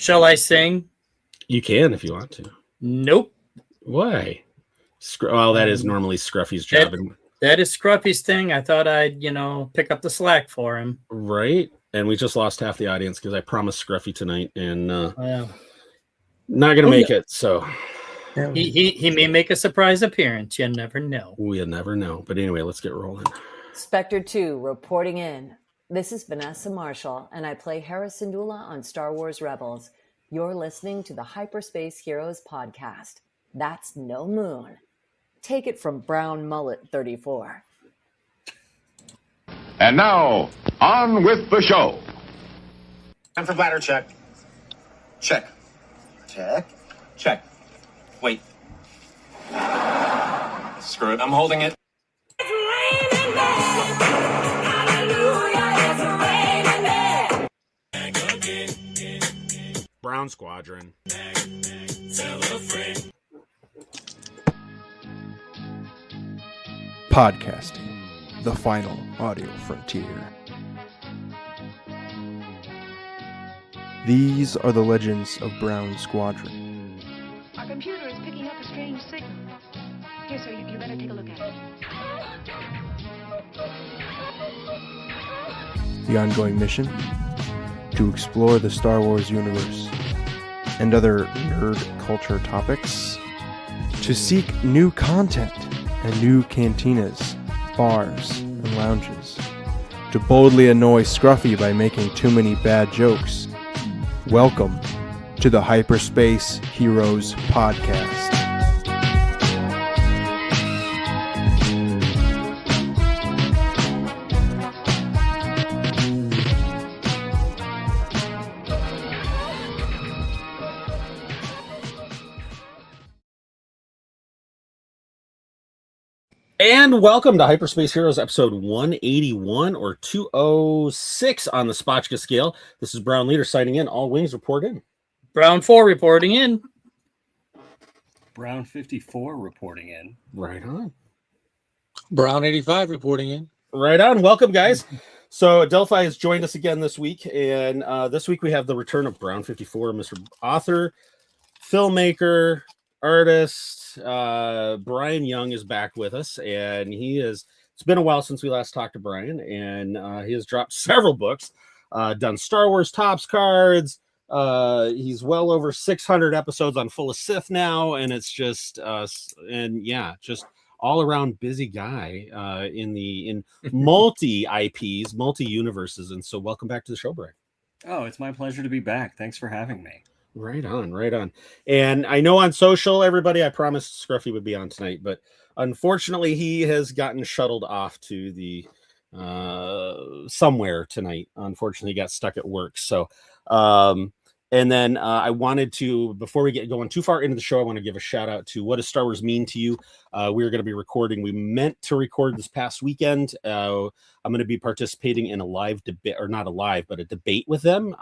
Shall I sing? You can if you want to. Nope. Why? Well, that is normally Scruffy's job. That is Scruffy's thing. I thought I'd, pick up the slack for him. Right. And we just lost half the audience because I promised Scruffy tonight and not going to make it. So he may make a surprise appearance. You never know. We'll never know. But anyway, let's get rolling. Spectre 2 reporting in. This is Vanessa Marshall, and I play Hera Syndulla on Star Wars Rebels. You're listening to the Hyperspace Heroes podcast. That's no moon. Take it from Brown Mullet 34. And now, on with the show. Time for bladder check. Check. Check. Check. Wait. Screw it, I'm holding it. Brown Squadron. Podcasting, the final audio frontier. These are the legends of Brown Squadron. Our computer is picking up a strange signal. Here, sir, you better take a look at it. The ongoing mission? To explore the Star Wars universe and other nerd culture topics. To seek new content and new cantinas, bars, and lounges. To boldly annoy Scruffy by making too many bad jokes. Welcome to the Hyperspace Heroes podcast. And welcome to Hyperspace Heroes episode 181 or 206 on the Spotchka scale. This is Brown Leader signing in. All wings report in. Brown 4 reporting in. Brown 54 reporting in. Right on. Brown 85 reporting in. Right on. Welcome, guys. So Delphi has joined us again this week. And this week we have the return of Brown 54, Mr. Author, filmmaker, artist. Bryan Young is back with us, and it's been a while since we last talked to Bryan, and he has dropped several books, done Star Wars Topps cards. He's well over 600 episodes on Full of Sith now, and it's just just all around busy guy in multi IPs, multi universes. And so welcome back to the show, Bryan. Oh, it's my pleasure to be back. Thanks for having me. Right on, right on. And I know on social, everybody, I promised Scruffy would be on tonight, but unfortunately he has gotten shuttled off to the somewhere tonight. Unfortunately, he got stuck at work. So, and then I wanted to, before we get going too far into the show, I want to give a shout out to What Does Star Wars Mean to You? We're going to be recording. We meant to record this past weekend. I'm going to be participating in a live debate, or not a live, but a debate with them,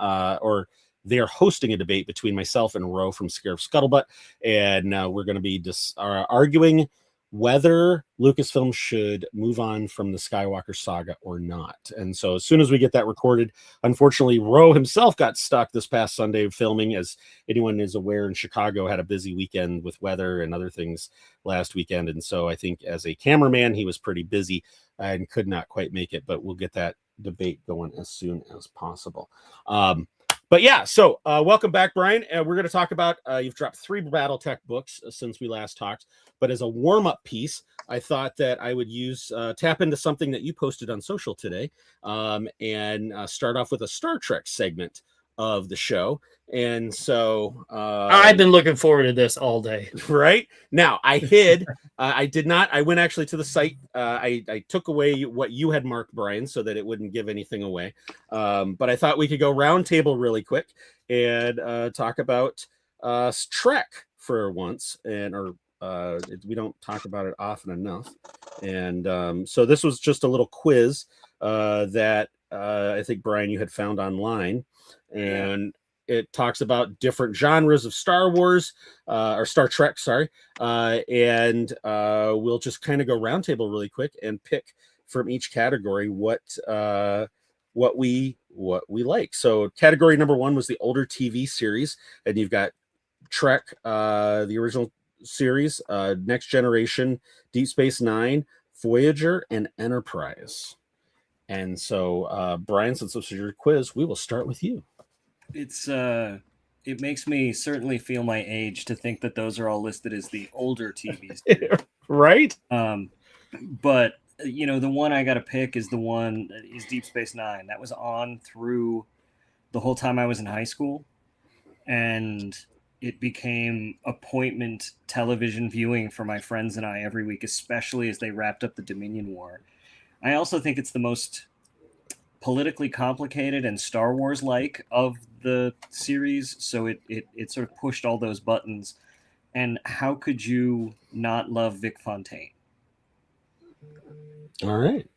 they are hosting a debate between myself and Ro from Scarif Scuttlebutt, and we're going to be arguing whether Lucasfilm should move on from the Skywalker saga or not. And so as soon as we get that recorded, unfortunately, Ro himself got stuck this past Sunday filming. As anyone is aware, in Chicago had a busy weekend with weather and other things last weekend. And so I think as a cameraman, he was pretty busy and could not quite make it, but we'll get that debate going as soon as possible. But yeah, so welcome back, Bryan. We're going to talk about, you've dropped 3 Battletech books since we last talked, but as a warm-up piece, I thought that I would tap into something that you posted on social today and start off with a Star Trek segment of the show. And so I've been looking forward to this all day. Right now, I went actually to the site. I took away what you had marked, Bryan, so that it wouldn't give anything away. But I thought we could go round table really quick and talk about Trek for once, we don't talk about it often enough. And so this was just a little quiz that I think, Bryan, you had found online. And it talks about different genres of Star Wars or Star Trek, and we'll just kind of go roundtable really quick and pick from each category what what we like. So category number 1 was the older TV series, and you've got Trek, the original series, Next Generation, Deep Space Nine, Voyager, and Enterprise. And so, Bryan, since this is your quiz, we will start with you. It makes me certainly feel my age to think that those are all listed as the older TV series. Right? But the one I got to pick is Deep Space Nine. That was on through the whole time I was in high school, and it became appointment television viewing for my friends and I every week, especially as they wrapped up the Dominion War. I also think it's the most politically complicated and Star Wars-like of the series, so it sort of pushed all those buttons. And how could you not love Vic Fontaine? All right.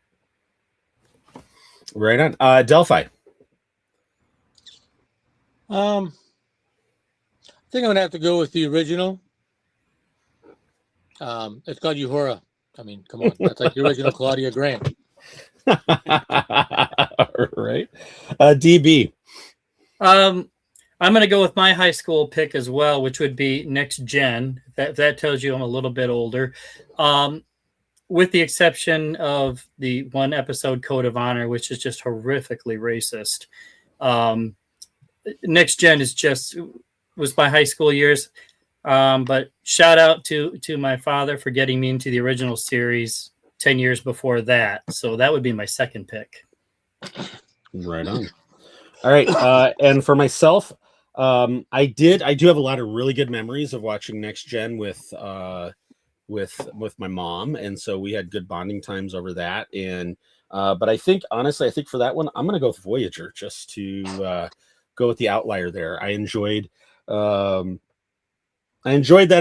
Right on. Delphi. I think I'm gonna have to go with the original. It's called Uhura. I mean, come on, that's like the original Claudia Grant. Right. DB. I'm going to go with my high school pick as well, which would be Next Gen. That tells you I'm a little bit older. With the exception of the one episode Code of Honor, which is just horrifically racist. Next Gen was my high school years. But shout out to my father for getting me into the original series 10 years before that. So that would be my second pick. Right on. All right. And for myself, I do have a lot of really good memories of watching Next Gen with my mom. And so we had good bonding times over that. And, but honestly, I think for that one, I'm going to go with Voyager just to go with the outlier there. I enjoyed that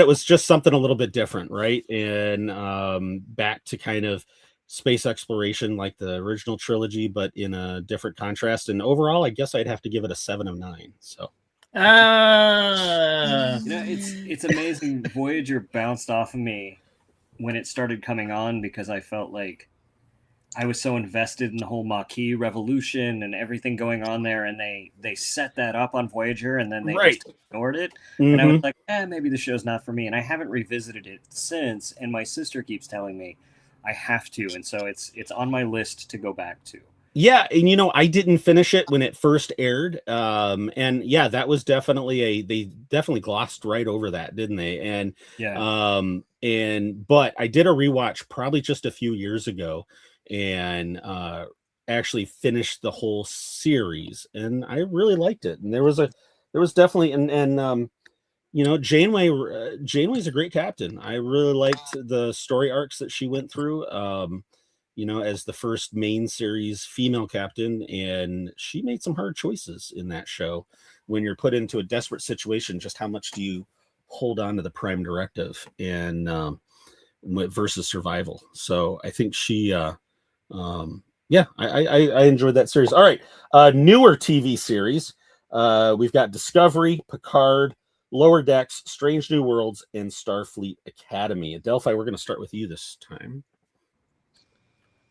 it was just something a little bit different, right? And back to kind of space exploration like the original trilogy, but in a different contrast. And overall, I guess I'd have to give it a 7 of 9. So it's amazing. Voyager bounced off of me when it started coming on because I felt like I was so invested in the whole Maquis revolution and everything going on there, and they set that up on Voyager, and then they just ignored it. Mm-hmm. And I was like, maybe the show's not for me. And I haven't revisited it since, and my sister keeps telling me I have to, and so it's on my list to go back to. Yeah, and I didn't finish it when it first aired. And yeah, that was definitely they definitely glossed right over that, didn't they? And but I did a rewatch probably just a few years ago, and actually finished the whole series, and I really liked it. And there was definitely and Janeway's a great captain. I really liked the story arcs that she went through, as the first main series female captain, and she made some hard choices in that show. When you're put into a desperate situation, just how much do you hold on to the prime directive and versus survival? So I think she I enjoyed that series. All right, newer TV series. We've got Discovery, Picard, Lower Decks, Strange New Worlds, and Starfleet Academy. Delphi, we're going to start with you this time.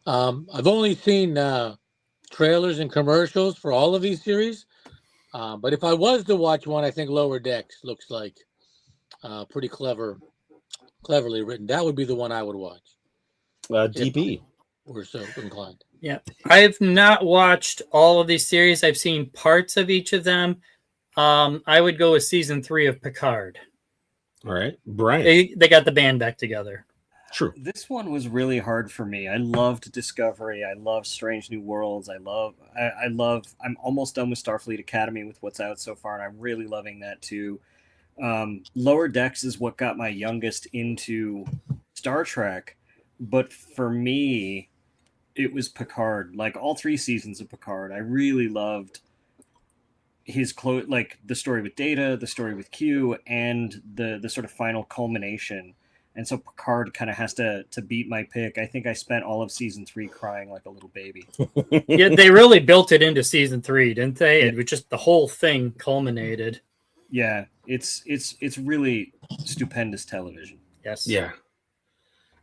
I've only seen trailers and commercials for all of these series, but if I was to watch one, I think Lower Decks looks like pretty cleverly written. That would be the one I would watch. DB. We're so inclined. Yeah, I've not watched all of these series. I've seen parts of each of them. I would go with season 3 of Picard. All right, Bryan. They got the band back together. True. This one was really hard for me. I loved Discovery. I love Strange New Worlds. I'm almost done with Starfleet Academy with what's out so far, and I'm really loving that too. Lower Decks is what got my youngest into Star Trek, but for me, it was Picard. Like all 3 seasons of Picard, I really loved his like the story with Data, the story with Q, and the sort of final culmination. And so Picard kind of has to beat my pick. I think I spent all of season 3 crying like a little baby. Yeah, they really built it into season 3, didn't they? It was just the whole thing culminated. Yeah, it's really stupendous television. Yes. Yeah.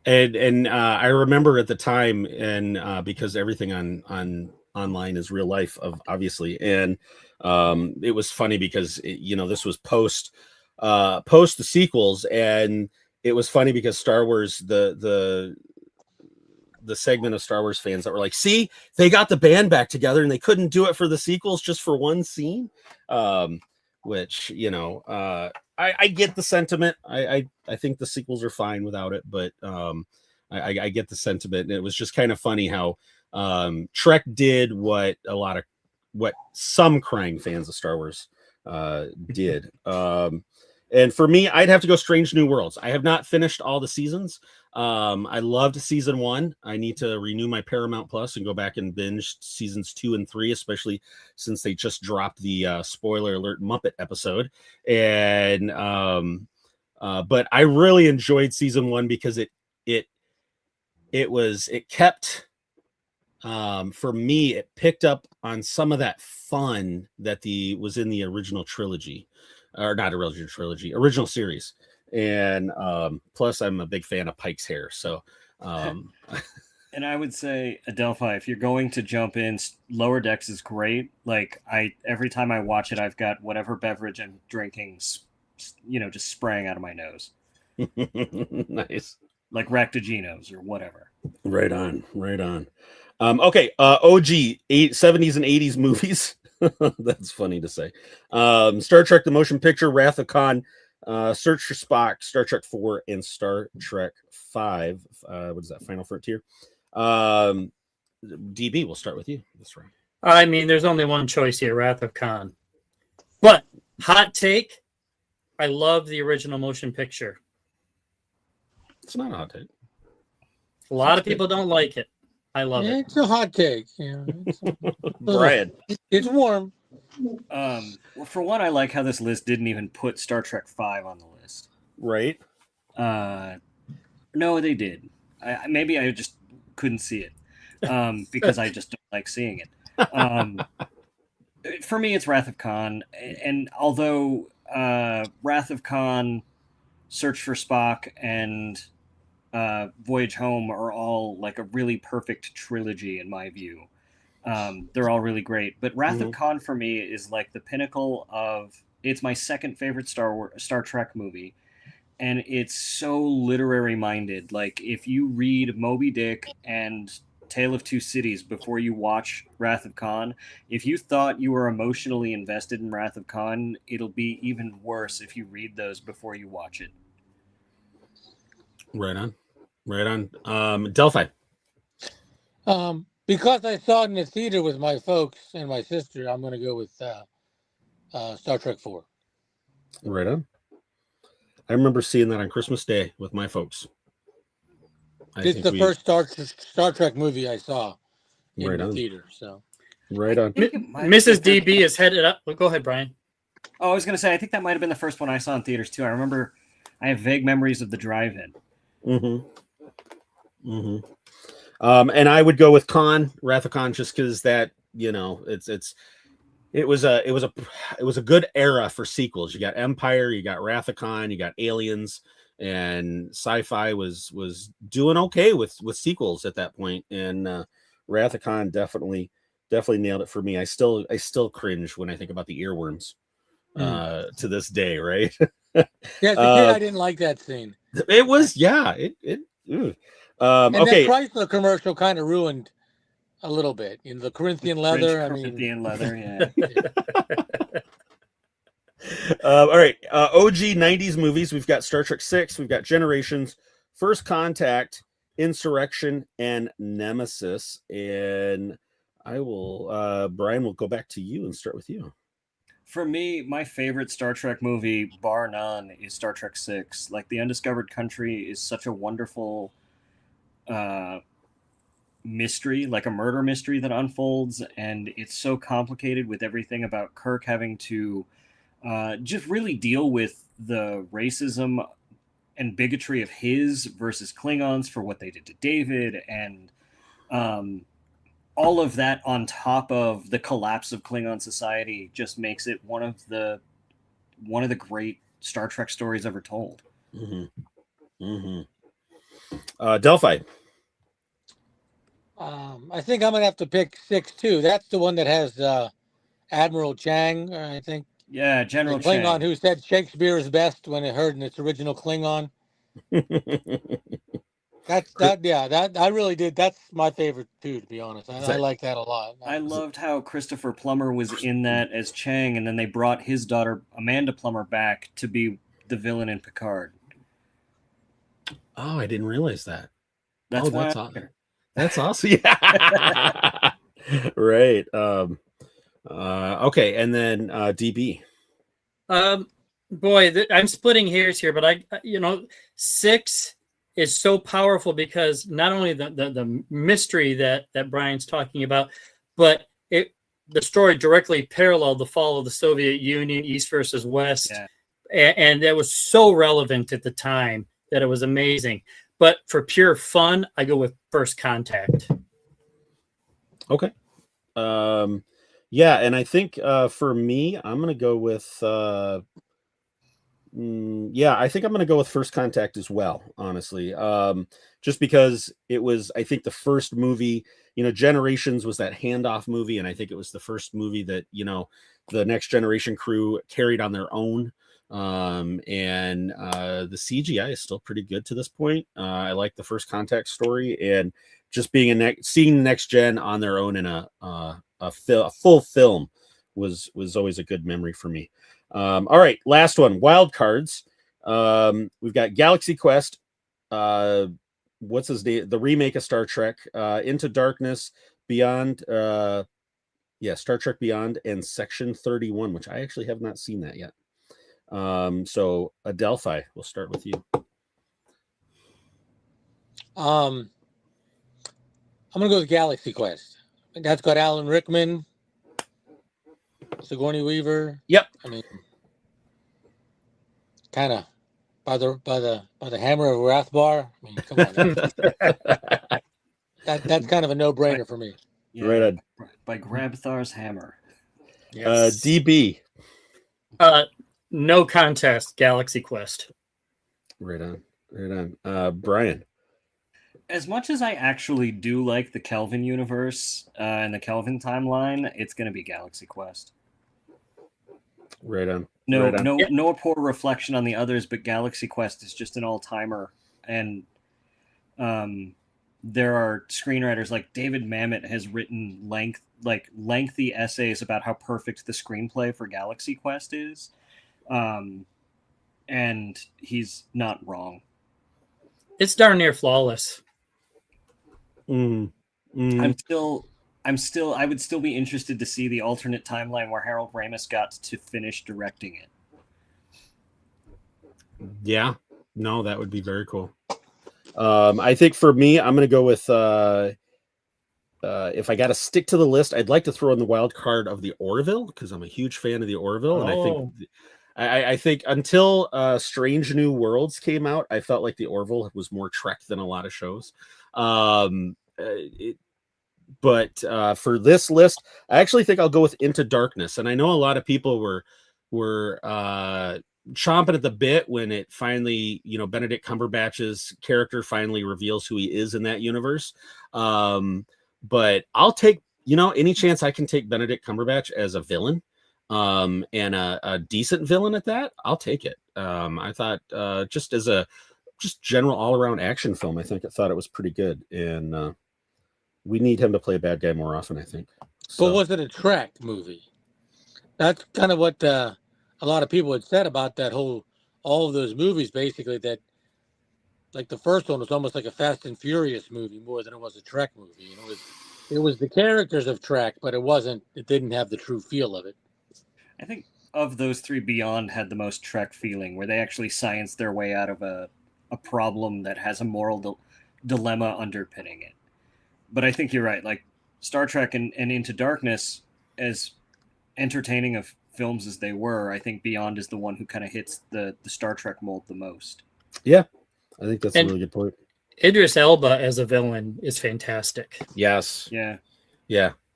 And I remember at the time, and because everything on online as real life, obviously. And it was funny because this was post the sequels, and it was funny because Star Wars, the segment of Star Wars fans that were like, see, they got the band back together and they couldn't do it for the sequels just for one scene. Which, I get the sentiment. I think the sequels are fine without it, but I get the sentiment. And it was just kind of funny how Trek did what some crying fans of Star Wars did. And for me, I'd have to go Strange New Worlds. I have not finished all the seasons. I loved season 1. I need to renew my Paramount Plus and go back and binge seasons 2 and 3, especially since they just dropped the spoiler alert Muppet episode. And but I really enjoyed season 1 because it kept, for me, it picked up on some of that fun that was in the original trilogy. Or not original trilogy, original series. And plus I'm a big fan of Pike's hair. So and I would say, Adelphi, if you're going to jump in, Lower Decks is great. Like every time I watch it, I've got whatever beverage I'm drinking, just spraying out of my nose. Nice. Like Ractaginos or whatever. Right on. Okay. OG 70s and 80s movies. That's funny to say. Star Trek the Motion Picture, Wrath of Khan, Search for Spock, Star Trek 4, and Star Trek 5. What is that? Final Frontier. DB, we'll start with you. That's right. I mean, there's only one choice here, Wrath of Khan. But hot take, I love the original motion picture. It's not a hot take. A lot of people don't like it. I love it. It's a hot take. Bryan. It's warm. Well, for one, I like how this list didn't even put Star Trek 5 on the list. Right? No, they did. Maybe I just couldn't see it because I just don't like seeing it. For me, it's Wrath of Khan. And although Wrath of Khan, Search for Spock, and Voyage Home are all like a really perfect trilogy in my view. They're all really great, but Wrath of Khan for me is like the pinnacle of. It's my second favorite Star Trek movie, and it's so literary minded. Like if you read Moby Dick and Tale of Two Cities before you watch Wrath of Khan, if you thought you were emotionally invested in Wrath of Khan, it'll be even worse if you read those before you watch it. Right on. Delphi. Because I saw it in the theater with my folks and my sister, I'm going to go with Star Trek 4. Right on. I remember seeing that on Christmas Day with my folks. It's the first Star Trek movie I saw in the theater. So, right on. Mrs. DB is headed up. Well, go ahead, Bryan. Oh, I was going to say, I think that might have been the first one I saw in theaters too. I remember I have vague memories of the drive-in. And I would go with Wrath of Khan, just because that, it was a good era for sequels. You got Empire, you got Wrath of Khan, you got Aliens, and sci-fi was doing okay with sequels at that point. And Wrath of Khan definitely nailed it for me. I still cringe when I think about the earworms to this day, right? Yeah, as a kid, I didn't like that scene. It was, and okay. That Chrysler commercial kind of ruined a little bit. The Corinthian leather. Corinthian leather, yeah. All right. OG 90s movies. We've got Star Trek 6. We've got Generations, First Contact, Insurrection, and Nemesis. And Bryan, will go back to you and start with you. For me, my favorite Star Trek movie, bar none, is Star Trek 6. Like, The Undiscovered Country is such a wonderful mystery, like a murder mystery that unfolds, and it's so complicated with everything about Kirk having to just really deal with the racism and bigotry of his versus Klingons for what they did to David, and all of that on top of the collapse of Klingon society just makes it one of the great Star Trek stories ever told. Delphi. I think I'm gonna have to pick 6 too. That's the one that has Admiral Chang, I think. Yeah, The General Klingon Chang. who said Shakespeare is best when it heard in its original Klingon. That I really did. That's my favorite too, to be honest. I like that a lot. I loved how Christopher Plummer was in that as Chang, and then they brought his daughter Amanda Plummer back to be the villain in Picard. Oh, I didn't realize that. That's why. That's awesome. That's awesome. Yeah. Right. Okay, and then DB. Boy, I'm splitting hairs here, but 6 is so powerful because not only the mystery that Brian's talking about, but the story directly paralleled the fall of the Soviet Union, East versus West, and that was so relevant at the time that it was amazing. But for pure fun, I go with First Contact. Okay. Yeah, and I think for me, I'm gonna go with I think I'm going to go with First Contact as well, honestly. Just because it was, I think, the first movie, Generations was that handoff movie. And I think it was the first movie that, the Next Generation crew carried on their own. And the CGI is still pretty good to this point. I like the First Contact story, and just being seeing Next Gen on their own in a full film was always a good memory for me. All right, last one, wild cards. We've got Galaxy Quest, what's his name, the remake of Star Trek, Into Darkness, Beyond, Star Trek Beyond, and Section 31, which I actually have not seen that yet. So Adelphi, we'll start with you. I'm gonna go with Galaxy Quest. That's got Alan Rickman, Sigourney Weaver. Yep. I mean, kind of by the hammer of Rathbar. I mean, come on. That's kind of a no-brainer for me. Yeah, right on. By Grabthar's hammer. Yes. DB. No contest, Galaxy Quest. Right on. Brian. As much as I actually do like the Kelvin universe and the Kelvin timeline, it's going to be Galaxy Quest. Right on. No poor reflection on the others, but Galaxy Quest is just an all-timer. And there are screenwriters like David Mamet has written lengthy essays about how perfect the screenplay for Galaxy Quest is. And he's not wrong. It's darn near flawless. I would still be interested to see the alternate timeline where Harold Ramis got to finish directing it. Yeah, no, that would be very cool. I think for me, I'm going to go with, if I got to stick to the list, I'd like to throw in the wild card of the Orville, because I'm a huge fan of the Orville. And I think until Strange New Worlds came out, I felt like the Orville was more Trek than a lot of shows. But for this list, I actually think I'll go with Into Darkness. And I know a lot of people were chomping at the bit when it finally, Benedict Cumberbatch's character finally reveals who he is in that universe. But I'll take, any chance I can take Benedict Cumberbatch as a villain, and a decent villain at that, I'll take it. I thought just as a general all-around action film, I thought it was pretty good. And we need him to play a bad guy more often, I think. So. But was it a Trek movie? That's kind of what a lot of people had said about all of those movies, basically, that like the first one was almost like a Fast and Furious movie more than it was a Trek movie. It was the characters of Trek, but it didn't have the true feel of it. I think of those three, Beyond had the most Trek feeling, where they actually scienced their way out of a problem that has a moral dilemma underpinning it. But I think you're right. Like Star Trek and Into Darkness, as entertaining of films as they were, I think Beyond is the one who kind of hits the Star Trek mold the most. Yeah, I think that's a really good point. Idris Elba as a villain is fantastic. Yes. Yeah.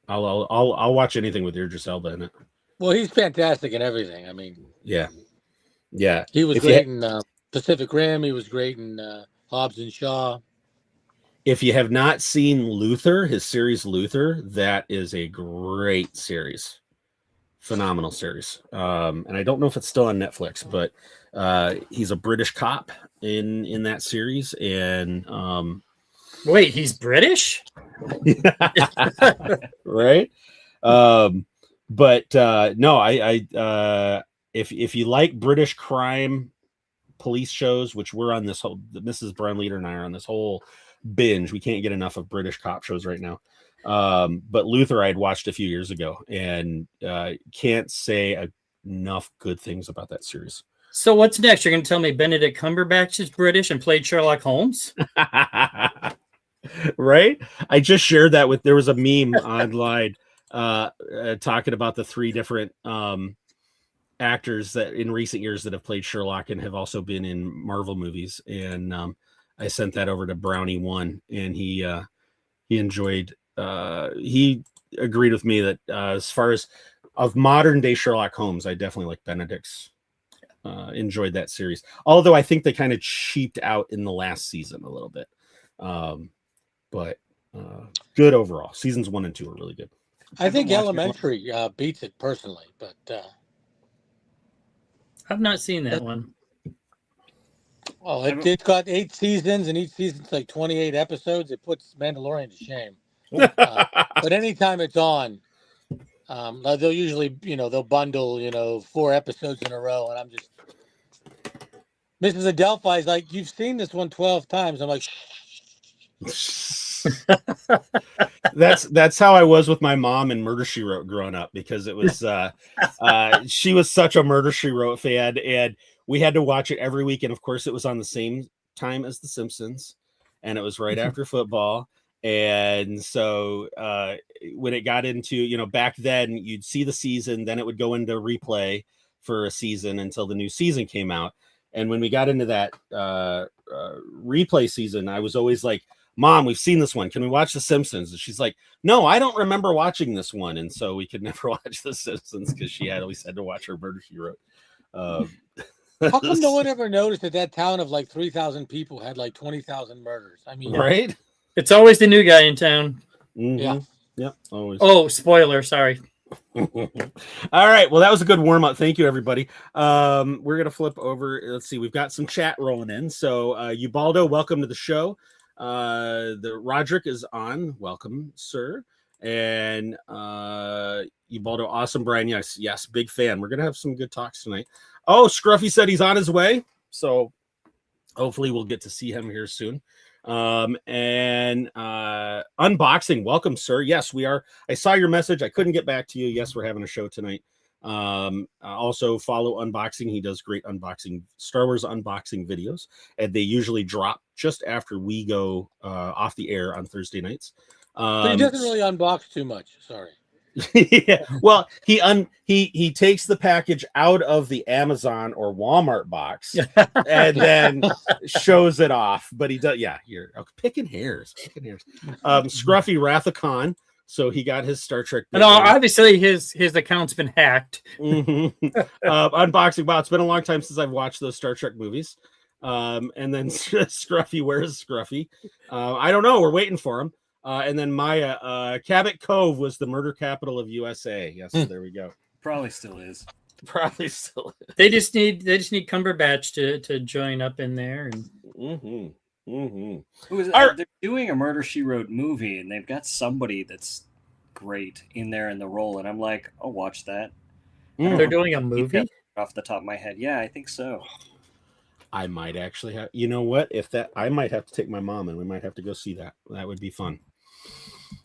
I'll watch anything with Idris Elba in it. Well, he's fantastic in everything. I mean, yeah. He was great in Pacific Rim. He was great in Hobbs and Shaw. If you have not seen Luther, his series Luther, that is a great series. Phenomenal series. And I don't know if it's still on Netflix, but he's a British cop in that series. And Wait, he's British? right. But no, I if you like British crime police shows, which we're on this whole, Mrs. Brown Leader and I are on this whole binge. We can't get enough of British cop shows right now. But Luther I had watched a few years ago, and can't say enough good things about that series. So what's next? You're going to tell me Benedict Cumberbatch is British and played Sherlock Holmes? Right? I just shared that there was a meme online talking about the 3 different actors that in recent years that have played Sherlock and have also been in Marvel movies. And I sent that over to Brownie One, and he enjoyed. He agreed with me that as far as of modern day Sherlock Holmes, I definitely like Benedict's. Enjoyed that series, although I think they kind of cheaped out in the last season a little bit. But good overall. Seasons 1 and 2 are really good. I think Elementary beats it personally, but I've not seen that one. Oh, it's got 8 seasons, and each season's like 28 episodes. It puts Mandalorian to shame. But anytime it's on, they'll usually, they'll bundle, 4 episodes in a row, and I'm just, Mrs. Adelphi's like, you've seen this one 12 times. I'm like, That's how I was with my mom in Murder, She Wrote growing up, because it was she was such a Murder, She Wrote fan, and we had to watch it every week. And of course it was on the same time as The Simpsons, and it was right after football. And so when it got into, back then you'd see the season, then it would go into replay for a season until the new season came out. And when we got into that replay season, I was always like, Mom, we've seen this one. Can we watch The Simpsons? And she's like, no, I don't remember watching this one. And so we could never watch The Simpsons because she always had to watch her Murder, She Wrote. How come no one ever noticed that town of like 3,000 people had like 20,000 murders? I mean, right? It's always the new guy in town. Mm-hmm. Yeah. Yep. Always. Oh, spoiler. Sorry. All right. Well, that was a good warm up. Thank you, everybody. We're going to flip over. Let's see. We've got some chat rolling in. So, Ubaldo, welcome to the show. The Roderick is on. Welcome, sir. And Ubaldo, awesome. Brian, yes, big fan. We're going to have some good talks tonight. Oh, Scruffy said he's on his way. So hopefully we'll get to see him here soon. And Unboxing, welcome, sir. Yes, we are. I saw your message. I couldn't get back to you. Yes, we're having a show tonight. Also follow Unboxing. He does great unboxing, Star Wars unboxing videos, and they usually drop just after we go off the air on Thursday nights. But he doesn't really unbox too much. Sorry. Yeah. Well, he takes the package out of the Amazon or Walmart box and then shows it off. But he does, yeah. You're picking hairs. Scruffy Wrath of Khan. So he got his Star Trek. No, obviously his account's been hacked. Unboxing. Wow, it's been a long time since I've watched those Star Trek movies. And then Scruffy, where's Scruffy? I don't know. We're waiting for him. And then Maya, Cabot Cove was the murder capital of USA. Yes, there we go. Probably still is. They just need Cumberbatch to join up in there. And They're doing a Murder, She Wrote movie, and they've got somebody that's great in there in the role, and I'm like, I'll watch that. They're doing a movie? Off the top of my head. Yeah, I think so. I might actually have, you know what? I might have to take my mom and we might have to go see that. That would be fun.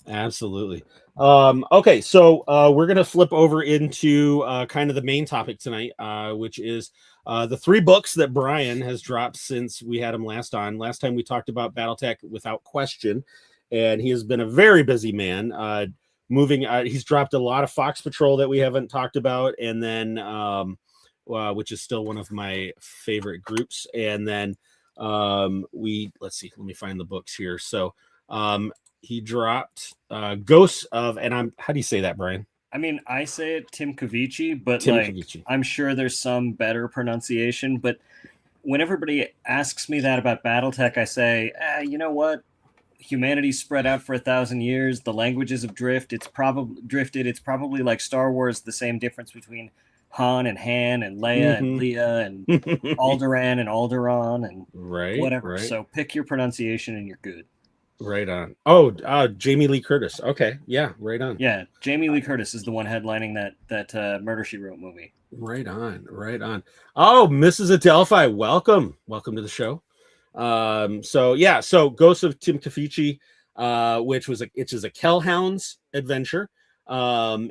Absolutely. Okay, so we're going to flip over into kind of the main topic tonight, which is the 3 books that Bryan has dropped since we had him last on. Last time we talked about Battletech Without Question, and he has been a very busy man. He's dropped a lot of Fox Patrol that we haven't talked about, and then which is still one of my favorite groups. And then let's see, let me find the books here. So he dropped Ghosts of, and how do you say that, Brian? I mean, I say it Tim Cavici, but Cavici. I'm sure there's some better pronunciation. But when everybody asks me that about Battletech, I say, you know what? humanity's spread out for 1,000 years. The languages have drifted. It's probably like Star Wars. The same difference between Han and Han and Leia and Leia and Alderaan and Alderaan and whatever. Right. So pick your pronunciation and you're good. Right on. Oh, Jamie Lee Curtis. Okay, yeah, right on. Yeah, Jamie Lee Curtis is the one headlining that Murder, She Wrote movie. Right on. Oh, Mrs. Adelphi, welcome to the show. So Ghosts of Tim Cafici, which is a Kellhounds adventure. And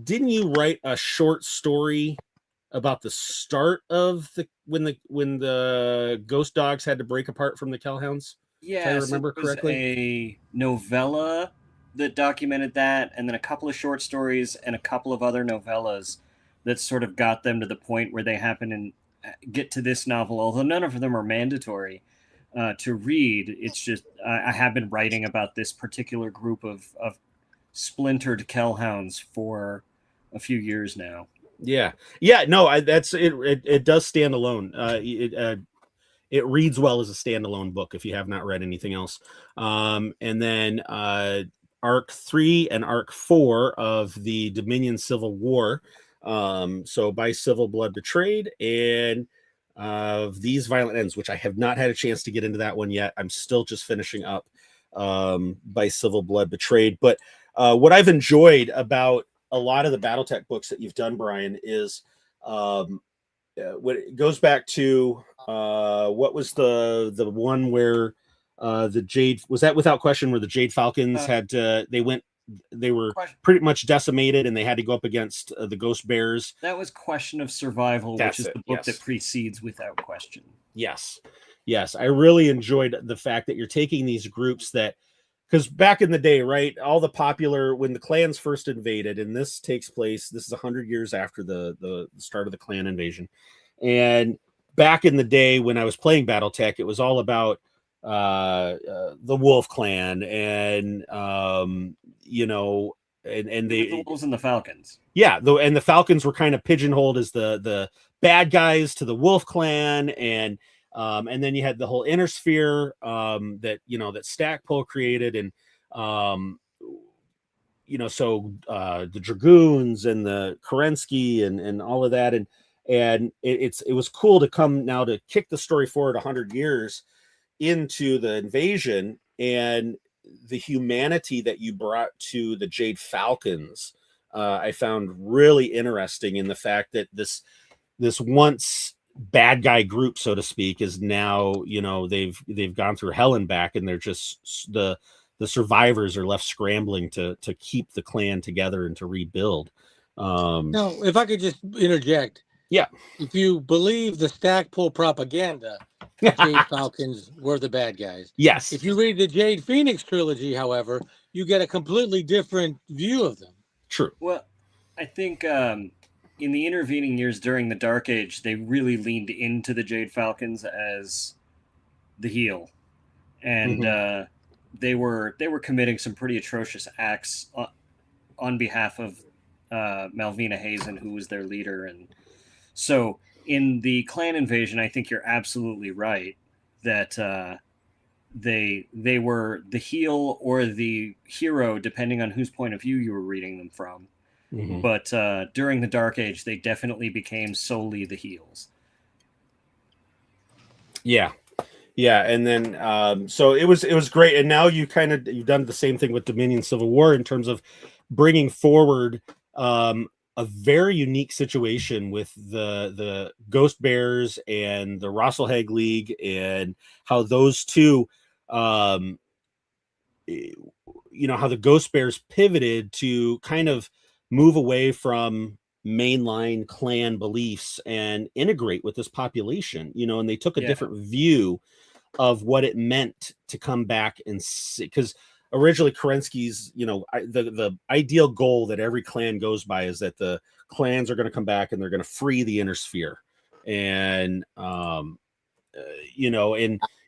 didn't you write a short story about the start of when the ghost dogs had to break apart from the Kellhounds? Yeah, if I remember correctly. A novella that documented that, and then a couple of short stories and a couple of other novellas that sort of got them to the point where they happen and get to this novel, although none of them are mandatory to read. It's just I have been writing about this particular group of splintered Kellhounds for a few years now. No, that's it. It does stand alone. It reads well as a standalone book if you have not read anything else. And then Arc 3 and Arc 4 of the Dominion Civil War. So By Civil Blood Betrayed and of These Violent Ends, which I have not had a chance to get into that one yet. I'm still just finishing up By Civil Blood Betrayed. But what I've enjoyed about a lot of the Battletech books that you've done, Bryan, is when it goes back to what was the one where the Jade, was that Without Question, where the Jade Falcons they were pretty much decimated and they had to go up against the Ghost Bears. That was Question of Survival, which is the book that precedes Without Question. Yes. I really enjoyed the fact that you're taking these groups that, because back in the day, right, all the popular, when the clans first invaded, and this takes place, this is 100 years after the start of the clan invasion. And back in the day when I was playing Battletech, it was all about the Wolf Clan and and the Wolves and the Falcons. Yeah, and the Falcons were kind of pigeonholed as the bad guys to the Wolf Clan, and then you had the whole Inner Sphere that Stackpole created, and the Dragoons and the Kerensky and all of that, and it was cool to come now to kick the story forward 100 years into the invasion and the humanity that you brought to the Jade Falcons. I found really interesting in the fact that this once bad guy group, so to speak, is now, they've gone through hell and back, and they're just the survivors are left scrambling to keep the clan together and to rebuild. Now, if I could just interject. Yeah. If you believe the Stackpole propaganda, the Jade Falcons were the bad guys. Yes. If you read the Jade Phoenix trilogy, however, you get a completely different view of them. True. Well, I think in the intervening years during the Dark Age, they really leaned into the Jade Falcons as the heel, and they were committing some pretty atrocious acts on behalf of Malvina Hazen, who was their leader. And so in the clan invasion, I think you're absolutely right that they were the heel or the hero, depending on whose point of view you were reading them from. Mm-hmm. But during the Dark Age, they definitely became solely the heels. Yeah, and then so it was great. And now you've done the same thing with Dominion Civil War in terms of bringing forward a very unique situation with the Ghost Bears and the Rosselhag League, and how those two, how the Ghost Bears pivoted to kind of move away from mainline clan beliefs and integrate with this population, and they took a different view of what it meant to come back and see, because originally Kerensky's, the ideal goal that every clan goes by is that the clans are going to come back and they're going to free the Inner Sphere. And, and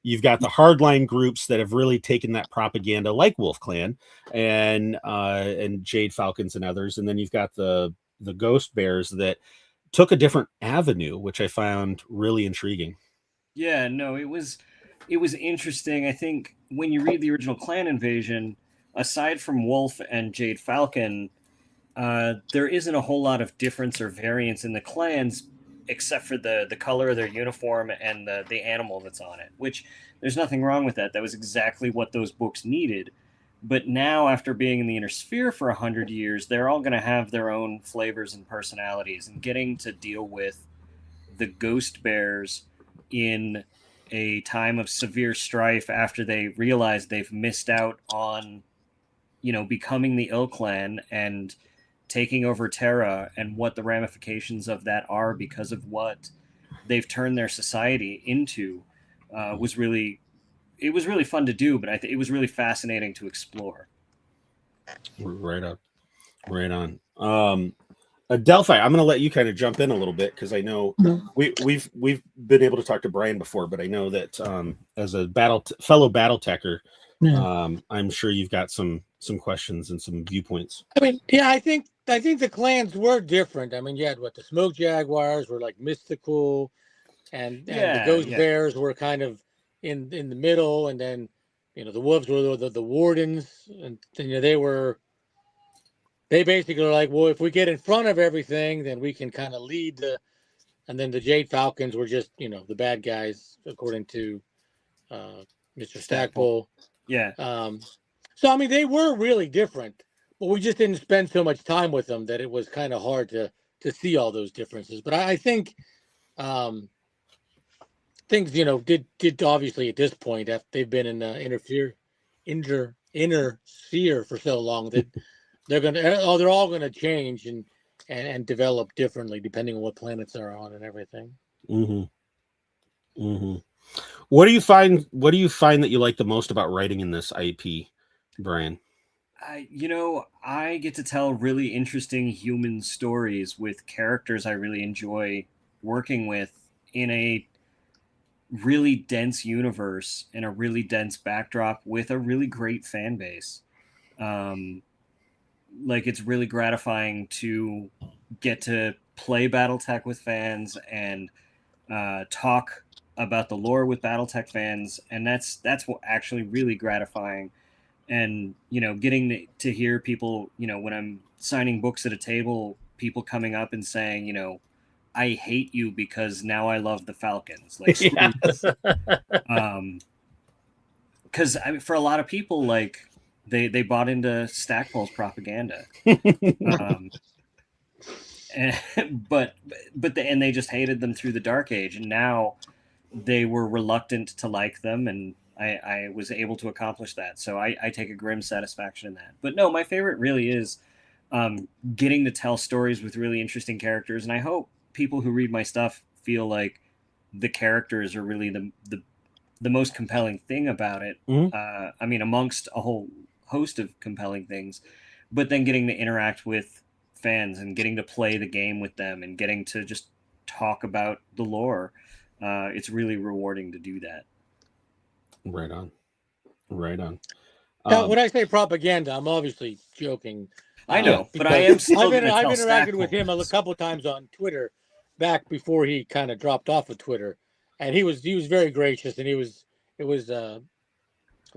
you've got the hardline groups that have really taken that propaganda, like Wolf Clan and Jade Falcons and others. And then you've got the Ghost Bears that took a different avenue, which I found really intriguing. Yeah, no, it was it was interesting. I think when you read the original Clan Invasion, aside from Wolf and Jade Falcon, there isn't a whole lot of difference or variance in the clans, except for the color of their uniform and the animal that's on it, which there's nothing wrong with that. That was exactly what those books needed. But now, after being in the Inner Sphere for 100 years, they're all going to have their own flavors and personalities, and getting to deal with the Ghost Bears in a time of severe strife after they realize they've missed out on, becoming the Ill Clan and taking over Terra, and what the ramifications of that are because of what they've turned their society into, was really fun to do, but I think it was really fascinating to explore. Right on. Delphi, I'm going to let you kind of jump in a little bit, because I know we've been able to talk to Bryan before, but I know that as a fellow BattleTecher, I'm sure you've got some questions and some viewpoints. I mean, yeah, I think the clans were different. I mean, you had the Smoke Jaguars were like mystical, and the Ghost Bears were kind of in the middle, and then the Wolves were the Wardens, and they basically are like, well, if we get in front of everything, then we can kind of lead and then the Jade Falcons were just the bad guys according to Mr. Stackpole. Yeah. So I mean, they were really different, but we just didn't spend so much time with them that it was kind of hard to see all those differences. But I think things did obviously at this point, after they've been in the inner sphere for so long, that they're all gonna change and develop differently depending on what planets they're on and everything. What do you find that you like the most about writing in this IP, Bryan? I get to tell really interesting human stories with characters I really enjoy working with in a really dense universe, in a really dense backdrop with a really great fan base. It's really gratifying to get to play BattleTech with fans and talk about the lore with BattleTech fans, and that's what actually really gratifying. And getting to hear people, when I'm signing books at a table, people coming up and saying, I hate you because now I love the Falcons. Because for a lot of people, they bought into Stackpole's propaganda, but they just hated them through the Dark Age, and now they were reluctant to like them, and I was able to accomplish that. So I take a grim satisfaction in that. But no, my favorite really is getting to tell stories with really interesting characters, and I hope people who read my stuff feel like the characters are really the most compelling thing about it. I mean, amongst a whole host of compelling things, but then getting to interact with fans and getting to play the game with them and getting to just talk about the lore. It's really rewarding to do that. Right on. Now, when I say propaganda, I'm obviously joking. I know, but I am still I've interacted with him a couple of times on Twitter back before he kind of dropped off of Twitter, and he was very gracious, and it was I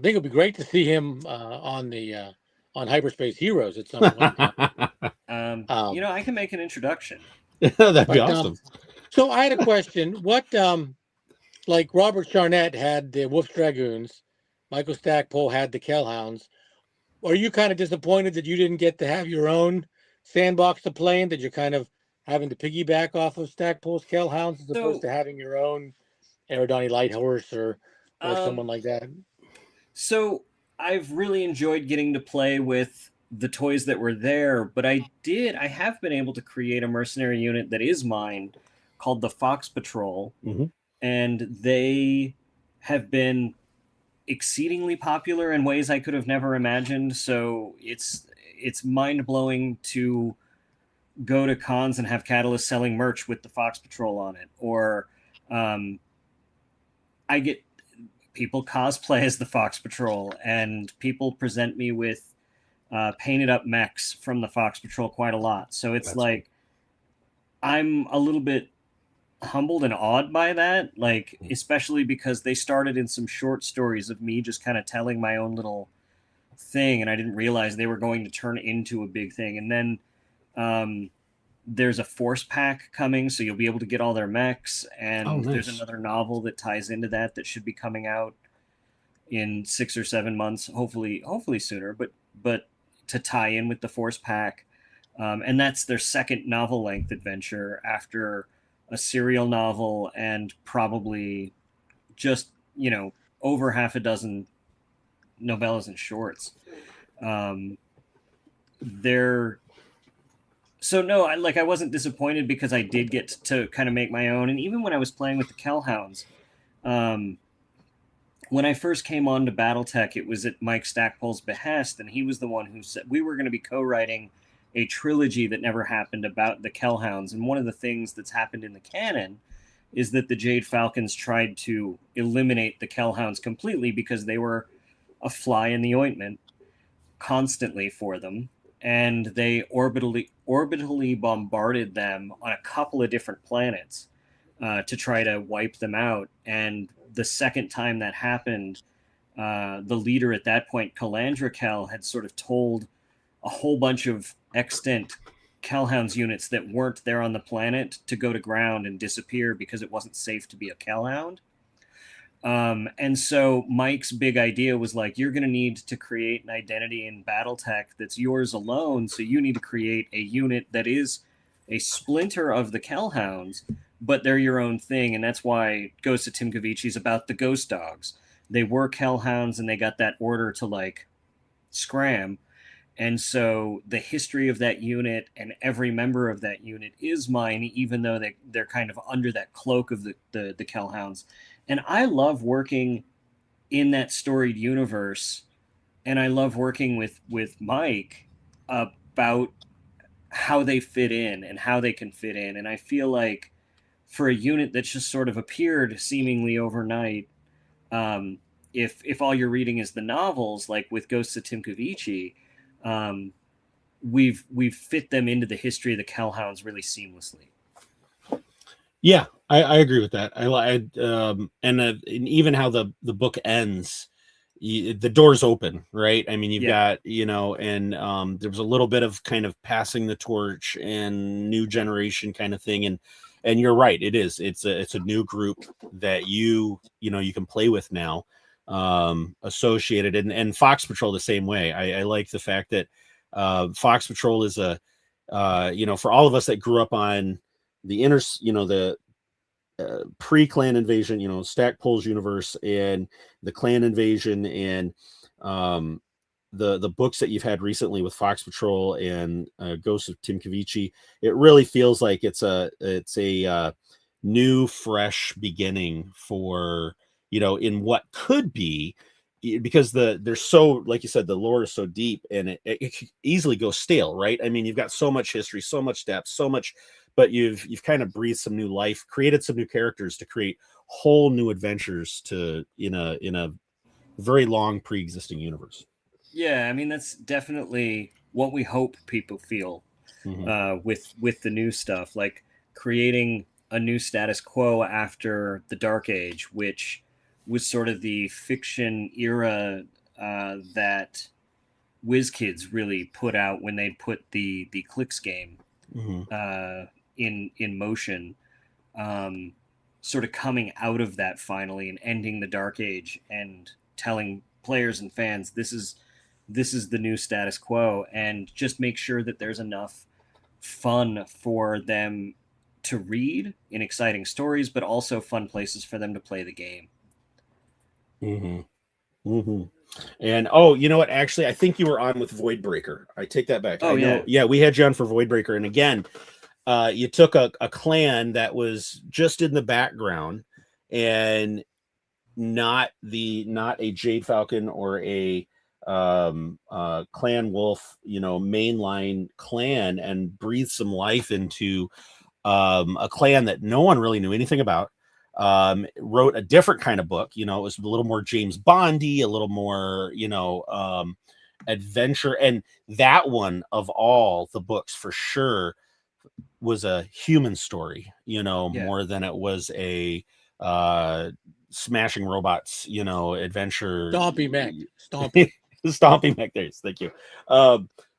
think it'd be great to see him on Hyperspace Heroes at some point. I can make an introduction. That'd be awesome. So I had a question. What like Robert Charnett had the Wolf's Dragoons, Michael Stackpole had the Kellhounds. Are you kind of disappointed that you didn't get to have your own sandbox to play in, that you're kind of having to piggyback off of Stackpole's Kellhounds as opposed to having your own Eridani Lighthorse or someone like that? So I've really enjoyed getting to play with the toys that were there, but I have been able to create a mercenary unit that is mine called the Fox Patrol, and they have been exceedingly popular in ways I could have never imagined. So it's mind-blowing to go to cons and have Catalyst selling merch with the Fox Patrol on it, or I get people cosplay as the Fox Patrol, and people present me with painted up mechs from the Fox Patrol quite a lot. So it's I'm a little bit humbled and awed by that, like, especially because they started in some short stories of me just kind of telling my own little thing, and I didn't realize they were going to turn into a big thing. And then there's a force pack coming, so you'll be able to get all their mechs, and there's another novel that ties into that should be coming out in 6 or 7 months, hopefully sooner, but to tie in with the force pack. And that's their second novel length adventure after a serial novel and probably just, over half a dozen novellas and shorts. So no, I wasn't disappointed because I did get to kind of make my own. And even when I was playing with the Kellhounds, when I first came on to BattleTech, it was at Mike Stackpole's behest, and he was the one who said we were going to be co-writing a trilogy that never happened about the Kellhounds. And one of the things that's happened in the canon is that the Jade Falcons tried to eliminate the Kellhounds completely because they were a fly in the ointment constantly for them. And they orbitally bombarded them on a couple of different planets to try to wipe them out. And the second time that happened, the leader at that point, Calandra Kell, had sort of told a whole bunch of extant Kellhounds units that weren't there on the planet to go to ground and disappear because it wasn't safe to be a Kellhound. And so Mike's big idea was like, you're going to need to create an identity in BattleTech that's yours alone. So you need to create a unit that is a splinter of the Kellhounds, but they're your own thing. And that's why Ghost of Tim Cavici is about the Ghost Dogs. They were Kellhounds and they got that order to like scram. And so the history of that unit and every member of that unit is mine, even though they're kind of under that cloak of the Kellhounds. And I love working in that storied universe, and I love working with Mike about how they fit in and how they can fit in. And I feel like for a unit that's just sort of appeared seemingly overnight, if all you're reading is the novels, like with Ghosts of Tim Cavici, we've fit them into the history of the Kellhounds really seamlessly. Yeah, I agree with that. And even how the book ends, the door's open, right? I mean, you've got, and there was a little bit of kind of passing the torch and new generation kind of thing. And you're right. It's a new group that you can play with now, associated and Fox Patrol the same way. I like the fact that Fox Patrol is for all of us that grew up on the pre-Clan Invasion, Stackpole's universe and the Clan Invasion and the books that you've had recently with Fox Patrol and Ghosts of Tim Cavici, it really feels like it's a new, fresh beginning for in what could be, because there's so, like you said, the lore is so deep and it could easily go stale, right? I mean, you've got so much history, so much depth, so much. But you've kind of breathed some new life, created some new characters to create whole new adventures in a very long pre-existing universe. Yeah, I mean that's definitely what we hope people feel with the new stuff, like creating a new status quo after the Dark Age, which was sort of the fiction era that WizKids really put out when they put the Clicks game. In motion, sort of coming out of that finally and ending the Dark Age and telling players and fans this is the new status quo, and just make sure that there's enough fun for them to read in exciting stories, but also fun places for them to play the game. And you know what? Actually, I think you were on with Voidbreaker. I take that back. Yeah, we had you on for Voidbreaker, and again, you took a clan that was just in the background and not a Jade Falcon or a Clan Wolf, mainline clan, and breathed some life into a clan that no one really knew anything about. Wrote a different kind of book. It was a little more James Bondy, a little more, adventure. And that one of all the books for sure was a human story, you know, Yeah. more than it was a smashing robots, you know, adventure. Stompy Mac. Stompy. Stomping mech. Thank you.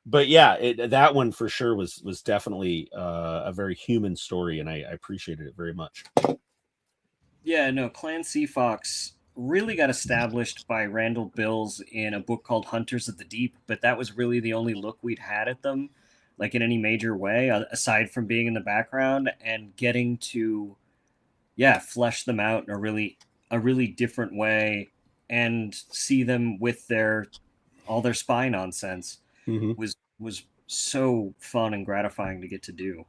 But yeah, that one for sure was definitely a very human story, and I appreciated it very much. Yeah, no, Clan Seafox really got established by Randall Bills in a book called Hunters of the Deep, but that was really the only look we'd had at them, like in any major way, aside from being in the background and getting to, flesh them out in a really different way and see them with all their spy nonsense was so fun and gratifying to get to do.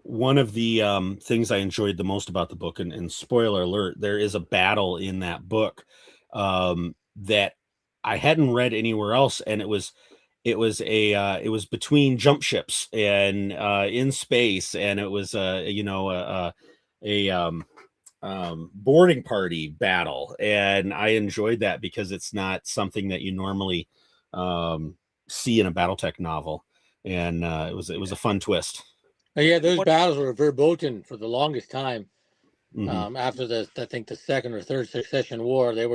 One of the things I enjoyed the most about the book, and spoiler alert, there is a battle in that book that I hadn't read anywhere else, and it was between jump ships and in space, and it was a boarding party battle, and I enjoyed that because it's not something that you normally see in a BattleTech novel, and it was a fun twist. Yeah, those battles were verboten for the longest time. Mhm. After I think the second or third Succession War, they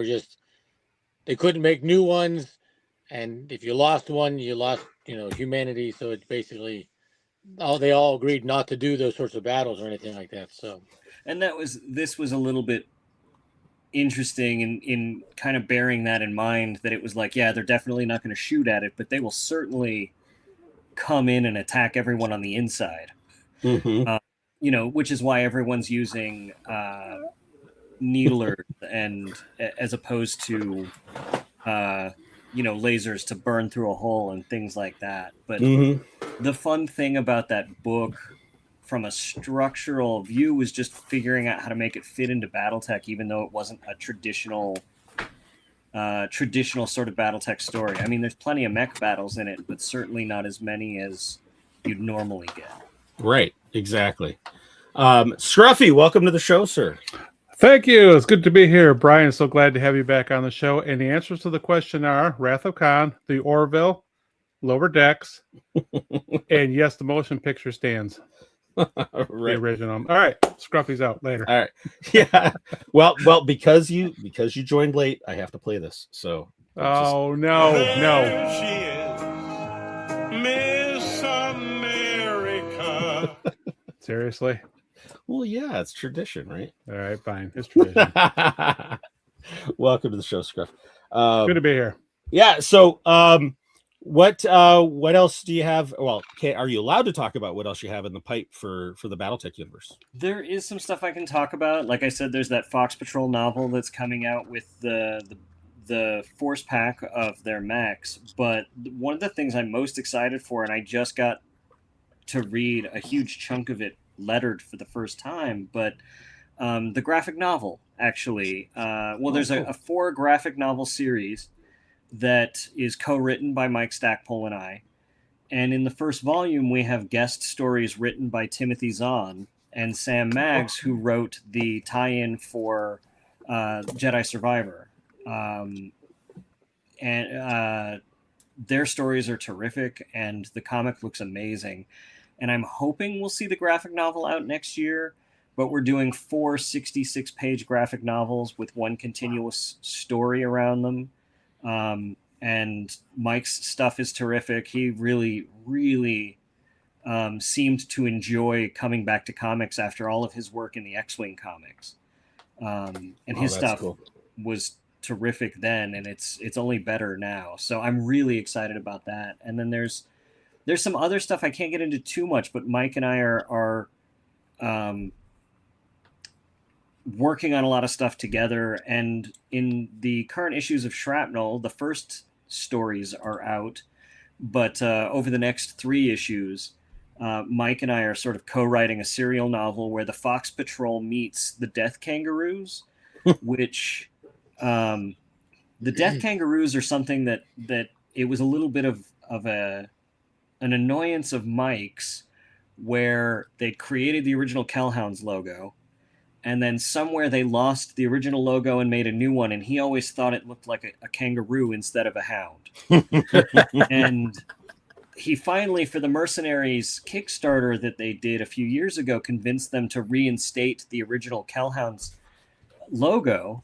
couldn't make new ones, and if you lost one, you lost, humanity. So it's basically, they all agreed not to do those sorts of battles or anything like that. So, and this was a little bit interesting in kind of bearing that in mind, that it was like, yeah, they're definitely not going to shoot at it, but they will certainly come in and attack everyone on the inside. Which is why everyone's using needlers and as opposed to lasers to burn through a hole and things like that. But the fun thing about that book from a structural view was just figuring out how to make it fit into BattleTech, even though it wasn't a traditional sort of BattleTech story. I mean, there's plenty of mech battles in it, but certainly not as many as you'd normally get. Right, exactly. Scruffy, welcome to the show, sir. Thank you. It's good to be here, Brian. So glad to have you back on the show. And the answers to the question are Wrath of Khan, the Orville, Lower Decks, and yes, the motion picture stands. Right. The original. All right, Scruffy's out later. All right. Yeah. Well, because you joined late, I have to play this. So. Oh no. There she is, Miss America. Seriously? Well, yeah, it's tradition, right? All right, fine. It's tradition. Welcome to the show, Scruff. Good to be here. Yeah. So, what else do you have? Well, are you allowed to talk about what else you have in the pipe for the BattleTech universe? There is some stuff I can talk about. Like I said, there's that Fox Patrol novel that's coming out with the force pack of their mechs. But one of the things I'm most excited for, and I just got to read a huge chunk of it lettered for the first time, but the graphic novel, actually. There's a 4 graphic novel series that is co-written by Mike Stackpole and I. And in the first volume, we have guest stories written by Timothy Zahn and Sam Maggs, who wrote the tie-in for Jedi Survivor. Their stories are terrific, and the comic looks amazing. And I'm hoping we'll see the graphic novel out next year, but we're doing 4 66-page graphic novels with one continuous story around them. And Mike's stuff is terrific. He really, really seemed to enjoy coming back to comics after all of his work in the X-Wing comics. And his stuff was terrific then, and it's only better now. So I'm really excited about that. And then there's some other stuff I can't get into too much, but Mike and I are working on a lot of stuff together. And in the current issues of Shrapnel, the first stories are out, but over the next 3 issues, Mike and I are sort of co-writing a serial novel where the Fox Patrol meets the Death Kangaroos, which the Death Kangaroos are something that it was a little bit of an annoyance of Mike's, where they created the original Kellhounds logo, and then somewhere they lost the original logo and made a new one, and he always thought it looked like a kangaroo instead of a hound. And he finally, for the Mercenaries Kickstarter that they did a few years ago, convinced them to reinstate the original Kellhounds logo.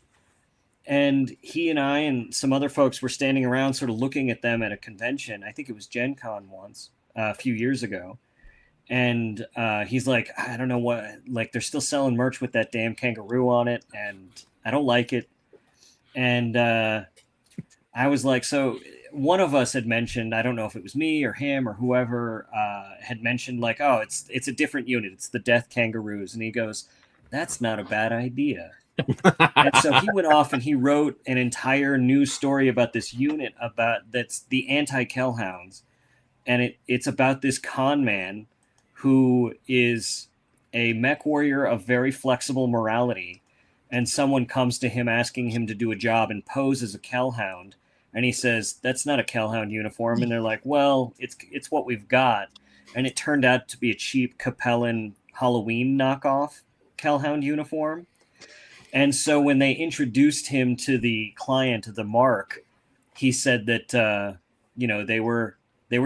And he and I and some other folks were standing around sort of looking at them at a convention. I think it was Gen Con once, a few years ago. And he's like, I don't know what, like, they're still selling merch with that damn kangaroo on it, and I don't like it. And I was like, so one of us had mentioned, I don't know if it was me or him or whoever, had mentioned, like, oh, it's a different unit. It's the Death Kangaroos. And he goes, that's not a bad idea. And so he went off and he wrote an entire news story about this unit that's the anti-Kellhounds. And it's about this con man who is a mech warrior of very flexible morality. And someone comes to him asking him to do a job and pose as a Kellhound. And he says, that's not a Kellhound uniform. And they're like, well, it's what we've got. And it turned out to be a cheap Capellan Halloween knockoff Kellhound uniform. And so when they introduced him to the client, the Mark, he said that they were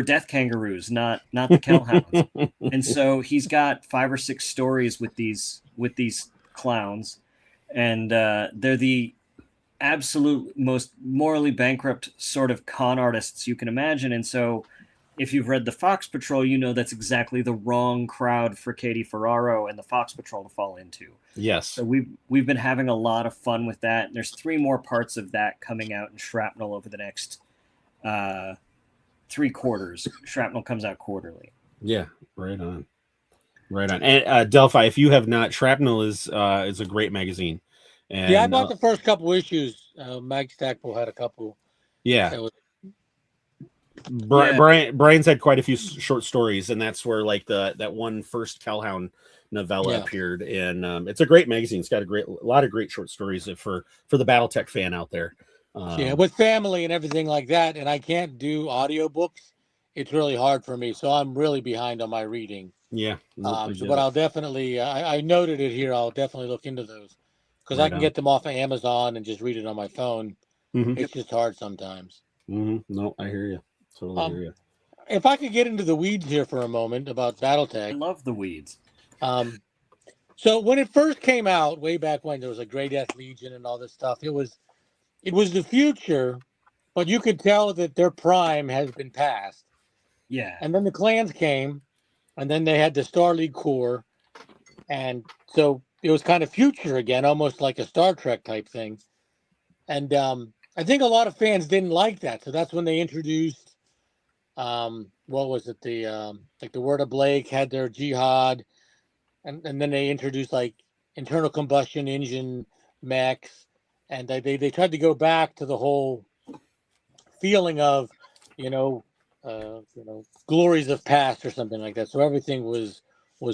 Death Kangaroos, not the Kellhounds. And so he's got 5 or 6 stories with these clowns, and they're the absolute most morally bankrupt sort of con artists you can imagine. And so if you've read the Fox Patrol, you know that's exactly the wrong crowd for Katie Ferraro and the Fox Patrol to fall into. Yes. So we've been having a lot of fun with that. And there's 3 more parts of that coming out in Shrapnel over the next 3 quarters. Shrapnel comes out quarterly. Yeah, right on. And Delphi, if you have not, Shrapnel is a great magazine. And, yeah, I bought the first couple issues. Mike Stackpole had a couple. Yeah. Brian's had quite a few short stories, and that's where like that one first Kellhound novella appeared. And it's a great magazine. It's got a lot of great short stories for the BattleTech fan out there. With family and everything like that, and I can't do audiobooks. It's really hard for me, so I'm really behind on my reading. Yeah. But I'll definitely, I noted it here. I'll definitely look into those because I can get them off of Amazon and just read it on my phone. Mm-hmm. It's just hard sometimes. Mm-hmm. No, I hear you. Totally hear you. If I could get into the weeds here for a moment about BattleTech. I love the weeds. So when it first came out, way back when, there was a Grey Death Legion and all this stuff. It was the future, but you could tell that their prime has been passed. Yeah. And then the clans came, and then they had the Star League Corps, and so it was kind of future again, almost like a Star Trek type thing. And I think a lot of fans didn't like that, so that's when they introduced, what was it? The Word of Blake had their Jihad, and then they introduced like internal combustion engine mechs, and they tried to go back to the whole feeling of, glories of past or something like that. So everything was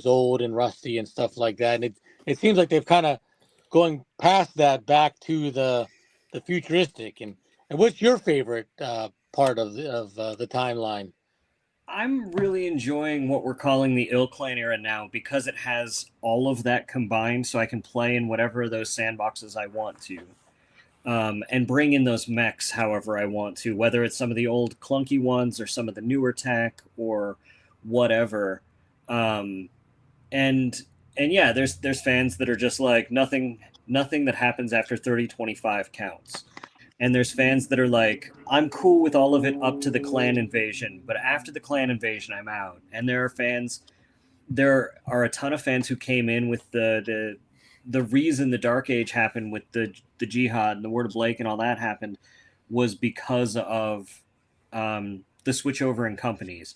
old and rusty and stuff like that. And it seems like they've kind of going past that back to the futuristic. And what's your favorite part of the timeline? I'm really enjoying what we're calling the Ill Clan era now because it has all of that combined, so I can play in whatever of those sandboxes I want to. And bring in those mechs however I want to, whether it's some of the old clunky ones or some of the newer tech or whatever. And yeah, there's fans that are just like nothing that happens after 3025 counts. And there's fans that are like, I'm cool with all of it up to the clan invasion, but after the clan invasion, I'm out. And there are a ton of fans who came in with the reason the Dark Age happened with the Jihad and the Word of Blake and all that happened was because of the switchover in companies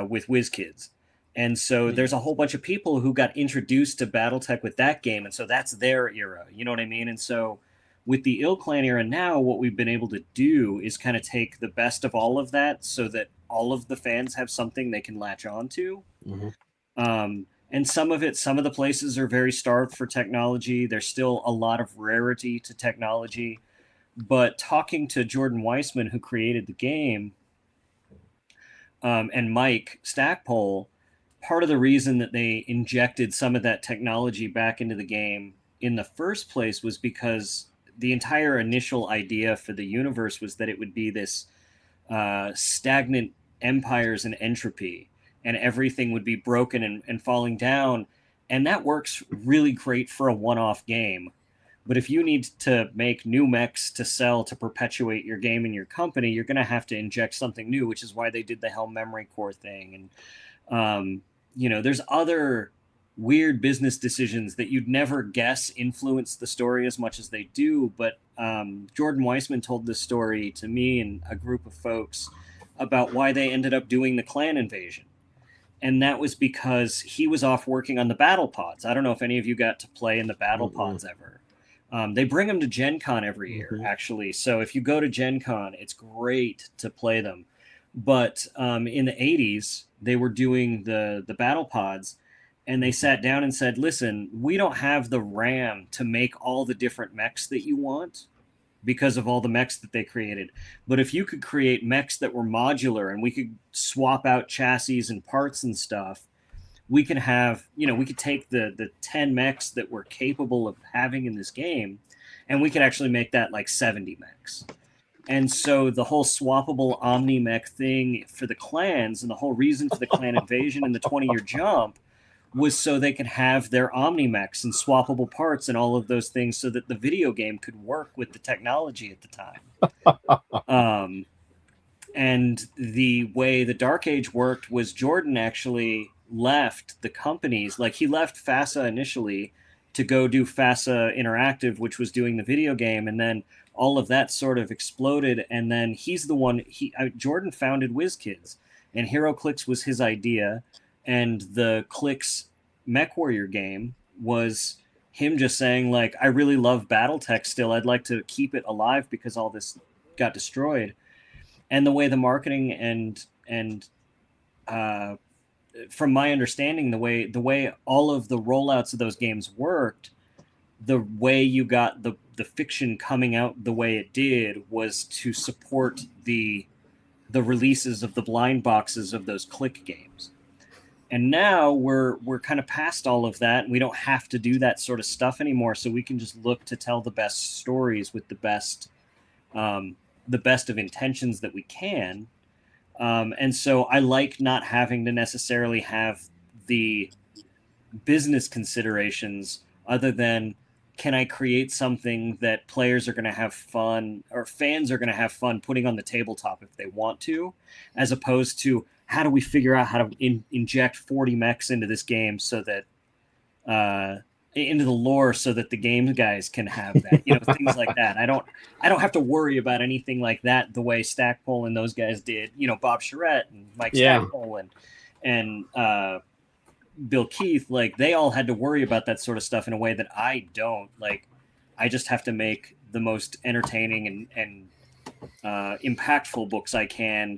with WizKids. And so there's a whole bunch of people who got introduced to BattleTech with that game. And so that's their era. You know what I mean? And so with the Ill Clan era now, what we've been able to do is kind of take the best of all of that so that all of the fans have something they can latch on to. Mm-hmm. And some of the places are very starved for technology. There's still a lot of rarity to technology. But talking to Jordan Weissman, who created the game, and Mike Stackpole, part of the reason that they injected some of that technology back into the game in the first place was because the entire initial idea for the universe was that it would be this stagnant empires and entropy, and everything would be broken and falling down. And that works really great for a one-off game. But if you need to make new mechs to sell to perpetuate your game and your company, you're going to have to inject something new, which is why they did the Helm Memory Core thing. And, there's other weird business decisions that you'd never guess influence the story as much as they do. But Jordan Weissman told this story to me and a group of folks about why they ended up doing the clan invasion. And that was because he was off working on the battle pods. I don't know if any of you got to play in the battle pods ever. They bring them to Gen Con every year, actually. So if you go to Gen Con, it's great to play them. But in the 80s, they were doing the battle pods, and they sat down and said, listen, we don't have the RAM to make all the different mechs that you want because of all the mechs that they created. But if you could create mechs that were modular and we could swap out chassis and parts and stuff, we could have, we could take the 10 mechs that we're capable of having in this game, and we could actually make that like 70 mechs. And so the whole swappable Omni mech thing for the clans, and the whole reason for the clan invasion and the 20-year jump, was so they could have their Omni mechs and swappable parts and all of those things, so that the video game could work with the technology at the time. And the way the Dark Age worked was Jordan actually left the companies. Like, he left FASA initially to go do FASA Interactive, which was doing the video game, and then all of that sort of exploded. And then he's the one, Jordan founded WizKids, and HeroClix was his idea, and the Clix MechWarrior game was him just saying, like, I really love BattleTech still, I'd like to keep it alive because all this got destroyed. And the way the marketing and from my understanding, the way all of the rollouts of those games worked, the way you got the fiction coming out the way it did was to support the releases of the blind boxes of those Click games. And now we're kind of past all of that, and we don't have to do that sort of stuff anymore. So we can just look to tell the best stories with the best of intentions that we can. And so I like not having to necessarily have the business considerations, other than, can I create something that players are going to have fun, or fans are going to have fun putting on the tabletop if they want to, as opposed to, how do we figure out how to inject 40 mechs into this game so that into the lore, so that the game guys can have that, things like that. I don't have to worry about anything like that the way Stackpole and those guys did, Bob Charette and Mike Stackpole and Bill Keith. Like, they all had to worry about that sort of stuff in a way that I don't. Like, I just have to make the most entertaining and impactful books I can,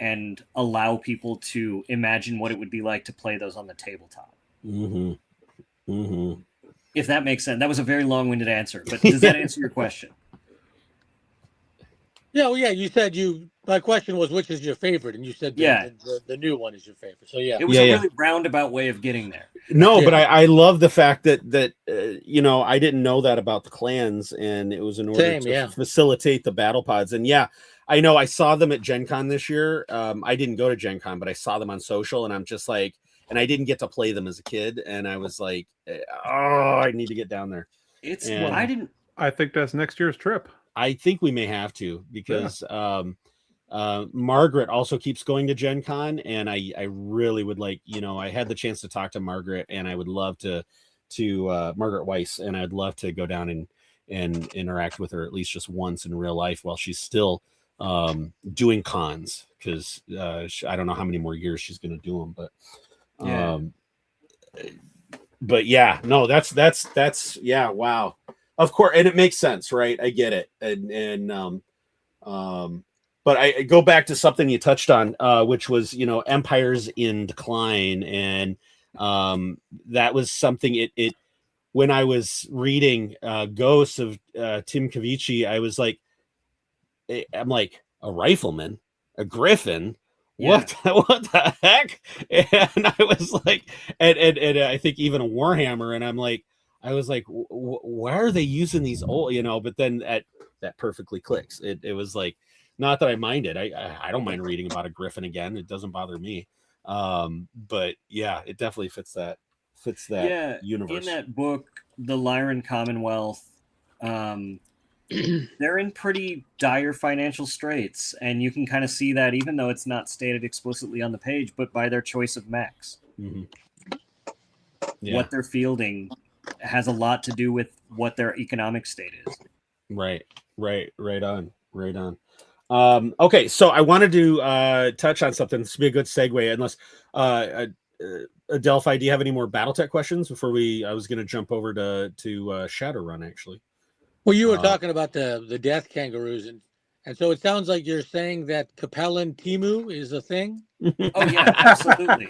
and allow people to imagine what it would be like to play those on the tabletop. If that makes sense. That was a very long-winded answer, but does that answer your question? Yeah, well, yeah. You said my question was, which is your favorite, and you said the new one is your favorite. So yeah, it was a really roundabout way of getting there. No, but I love the fact that I didn't know that about the clans, and it was in order to facilitate the battle pods. And I know I saw them at Gen Con this year. I didn't go to Gen Con, but I saw them on social, and I'm just like, and I didn't get to play them as a kid, and I was like, oh, I need to get down there. I think that's next year's trip. I think we may have to, because Margaret also keeps going to Gen Con, and I really would like, I had the chance to talk to Margaret, and I would love to Margaret Weiss, and I'd love to go down and interact with her at least just once in real life while she's still doing cons, because I don't know how many more years she's going to do them, but that's wow. Of course, and it makes sense, right? I get it, but I go back to something you touched on, which was empires in decline, and that was something. It when I was reading Ghosts of Tim Cavici, I was like, I'm like, a rifleman, a griffin. What the heck? And I was like, and I think even a Warhammer, and I was like, why are they using these old, but then that perfectly clicks. It was like, Not that I mind it. I don't mind reading about a griffin again. It doesn't bother me. But yeah, it definitely fits that universe. In that book, the Lyran Commonwealth, they're in pretty dire financial straits, and you can kind of see that even though it's not stated explicitly on the page, but by their choice of mechs. Mm-hmm. Yeah. What they're fielding has a lot to do with what their economic state is. Right on. Okay, so I wanted to touch on something. This would be a good segue, unless Adelphi, do you have any more BattleTech questions before I was going to jump over to Shadowrun, actually. Well, you were talking about the death kangaroos, and so it sounds like you're saying that Capellan Timu is a thing. Oh yeah, absolutely.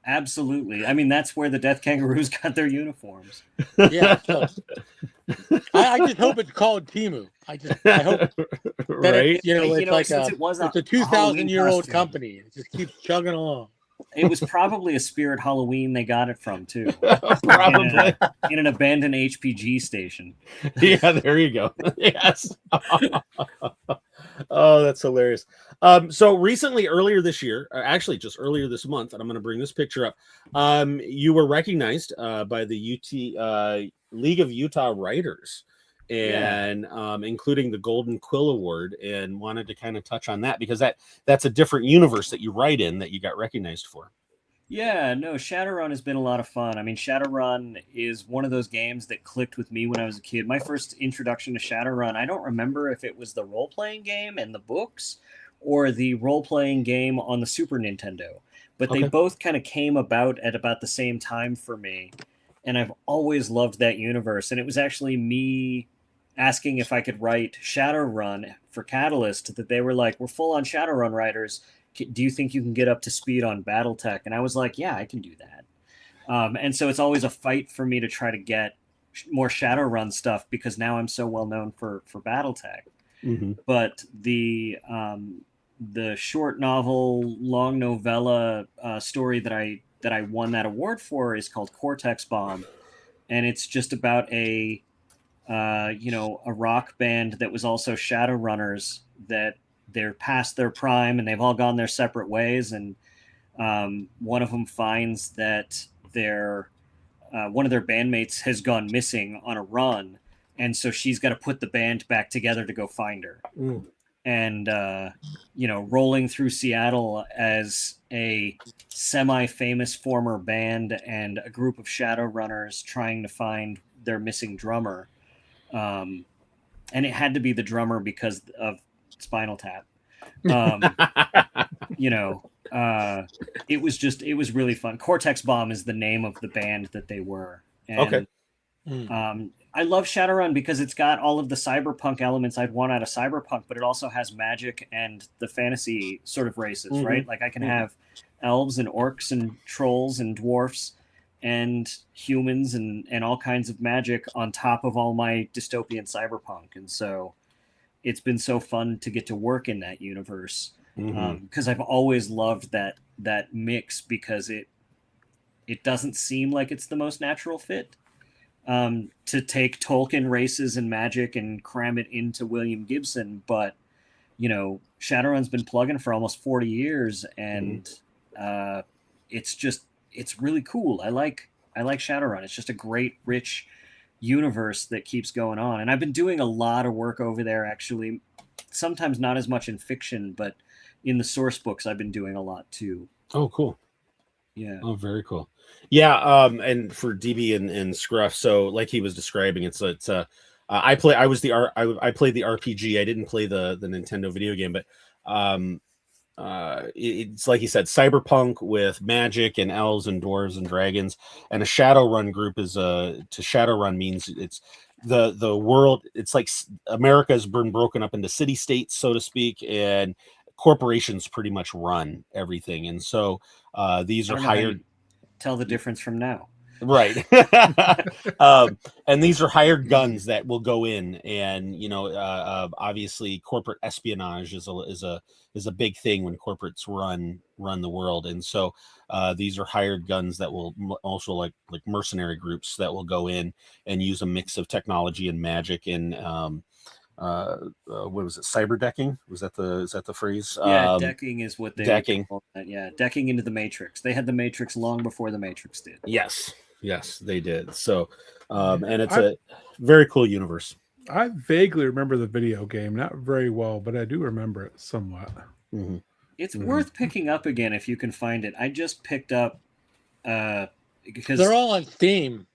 Absolutely. I mean, that's where the death kangaroos got their uniforms. Yeah. So, I just hope it's called Timu. I hope that right. It's a 2,000-year-old company. It just keeps chugging along. It was probably a Spirit Halloween they got it from too. Probably in an abandoned HPG station. Yeah, there you go. Yes. Oh, that's hilarious. So recently, earlier this year, actually just earlier this month, and I'm going to bring this picture up. You were recognized by the League of Utah Writers, and including the Golden Quill Award, and wanted to kind of touch on that because that's a different universe that you write in that you got recognized for. Yeah, no, Shadowrun has been a lot of fun. I mean, Shadowrun is one of those games that clicked with me when I was a kid. My first introduction to Shadowrun, I don't remember if it was the role-playing game and the books or the role-playing game on the Super Nintendo, but they both kind of came about at about the same time for me, and I've always loved that universe. And it was actually me asking if I could write Shadowrun for Catalyst that they were like, we're full on Shadowrun writers. Do you think you can get up to speed on BattleTech? And I was like, yeah, I can do that. And so it's always a fight for me to try to get more Shadowrun stuff because now I'm so well known for BattleTech. Mm-hmm. But the short novel, long novella story that I won that award for is called Cortex Bomb, and it's just about a rock band that was also Shadowrunners that they're past their prime and they've all gone their separate ways. And one of them finds that one of their bandmates has gone missing on a run. And so she's got to put the band back together to go find her. Mm. And, rolling through Seattle as a semi-famous former band and a group of Shadowrunners trying to find their missing drummer. And it had to be the drummer because of Spinal Tap. It was really fun. Cortex Bomb is the name of the band that they were. And, I love Shadowrun because it's got all of the cyberpunk elements I'd want out of cyberpunk, but it also has magic and the fantasy sort of races, right? Like I can have elves and orcs and trolls and dwarfs and humans and all kinds of magic on top of all my dystopian cyberpunk. And so it's been so fun to get to work in that universe because I've always loved that mix because it doesn't seem like it's the most natural fit to take Tolkien races and magic and cram it into William Gibson. But, Shadowrun's been plugging for almost 40 years and it's really cool. I like Shadowrun. It's just a great, rich universe that keeps going on. And I've been doing a lot of work over there, actually, sometimes not as much in fiction, but in the source books, I've been doing a lot too. Oh, cool. Yeah. Oh, very cool. Yeah. And for DB and Scruff, so like he was describing, I played the RPG. I didn't play the Nintendo video game, but it's like he said, cyberpunk with magic and elves and dwarves and dragons. And a Shadowrun group to Shadowrun means it's the world. It's like America's been broken up into city states, so to speak, and corporations pretty much run everything. And so these are hired. Tell the difference from now. Right. And these are hired guns that will go in, and obviously corporate espionage is a big thing when corporates run the world. And so these are hired guns that will also like mercenary groups that will go in and use a mix of technology and magic and what was it? Cyber decking? Is that the phrase? Yeah, decking is what they decking. call that. Yeah, decking into the Matrix. They had the Matrix long before the Matrix did. Yes, they did. So, and it's a very cool universe. I vaguely remember the video game, not very well, but I do remember it somewhat. Mm-hmm. It's worth picking up again if you can find it. I just picked up because they're all on Steam.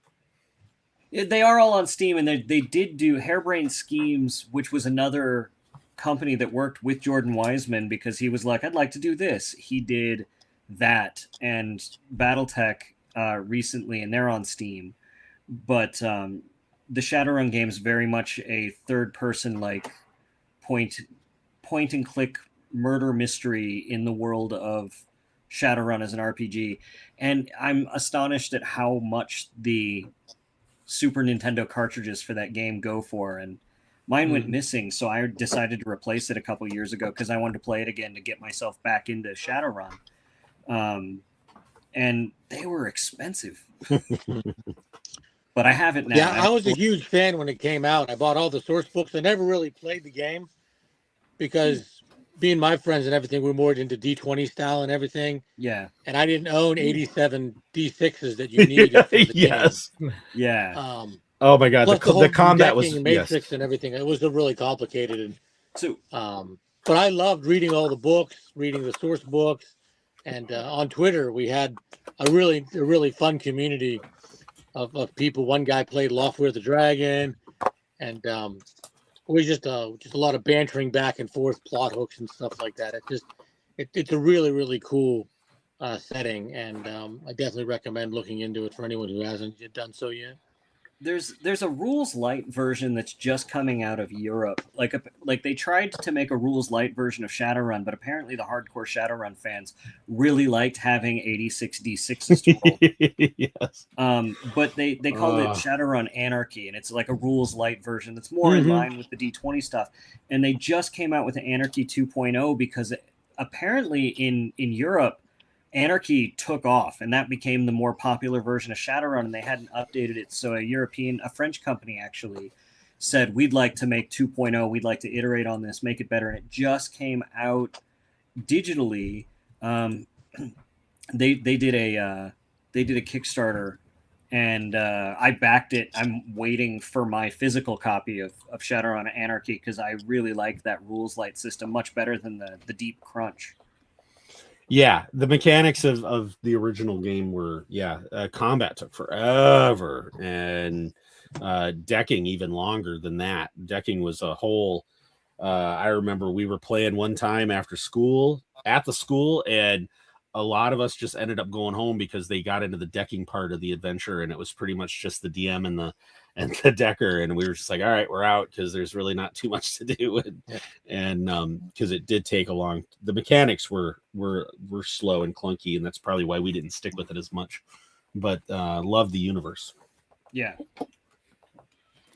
They are all on Steam, and they did do Harebrained Schemes, which was another company that worked with Jordan Wiseman because he was like, I'd like to do this. He did that and BattleTech recently, and they're on Steam. But the Shadowrun game is very much a third-person like point and click murder mystery in the world of Shadowrun as an RPG, and I'm astonished at how much the Super Nintendo cartridges for that game go for, and mine went missing, so I decided to replace it a couple years ago because I wanted to play it again to get myself back into Shadowrun. And they were expensive. But I have it now. Yeah, I was a huge fan when it came out. I bought all the source books. I never really played the game because being my friends and everything, we're more into D20 style and everything. Yeah. And I didn't own 87 D6s that you needed for the yes. game. Yeah. Oh my God, the combat was Matrix and everything. It was really complicated, and so. But I loved reading all the books, reading the source books, and on Twitter we had a really fun community of people. One guy played Lawfare the Dragon, and it was just a lot of bantering back and forth, plot hooks and stuff like that. It's a really cool setting, and I definitely recommend looking into it for anyone who hasn't done so yet. There's a rules light version that's just coming out of Europe. Like they tried to make a rules light version of Shadowrun, but apparently the hardcore Shadowrun fans really liked having 86 D6s to roll. Yes. But they called it Shadowrun Anarchy, and it's like a rules light version that's more in line with the D20 stuff. And they just came out with the Anarchy 2.0 because apparently in Europe, Anarchy took off, and that became the more popular version of Shadowrun, and they hadn't updated it. So a French company actually said, we'd like to make 2.0. We'd like to iterate on this, make it better. And it just came out digitally. They did a Kickstarter, and I backed it. I'm waiting for my physical copy of Shadowrun Anarchy because I really like that rules light system much better than the Deep Crunch. Yeah, the mechanics of the original game were, combat took forever, and decking even longer than that. Decking was a whole, I remember we were playing one time after school, at the school, and a lot of us just ended up going home because they got into the decking part of the adventure, and it was pretty much just the DM and the decker, and we were just like, all right, we're out because there's really not too much to do, and because it did take a long. The mechanics were slow and clunky, and that's probably why we didn't stick with it as much. But love the universe. Yeah,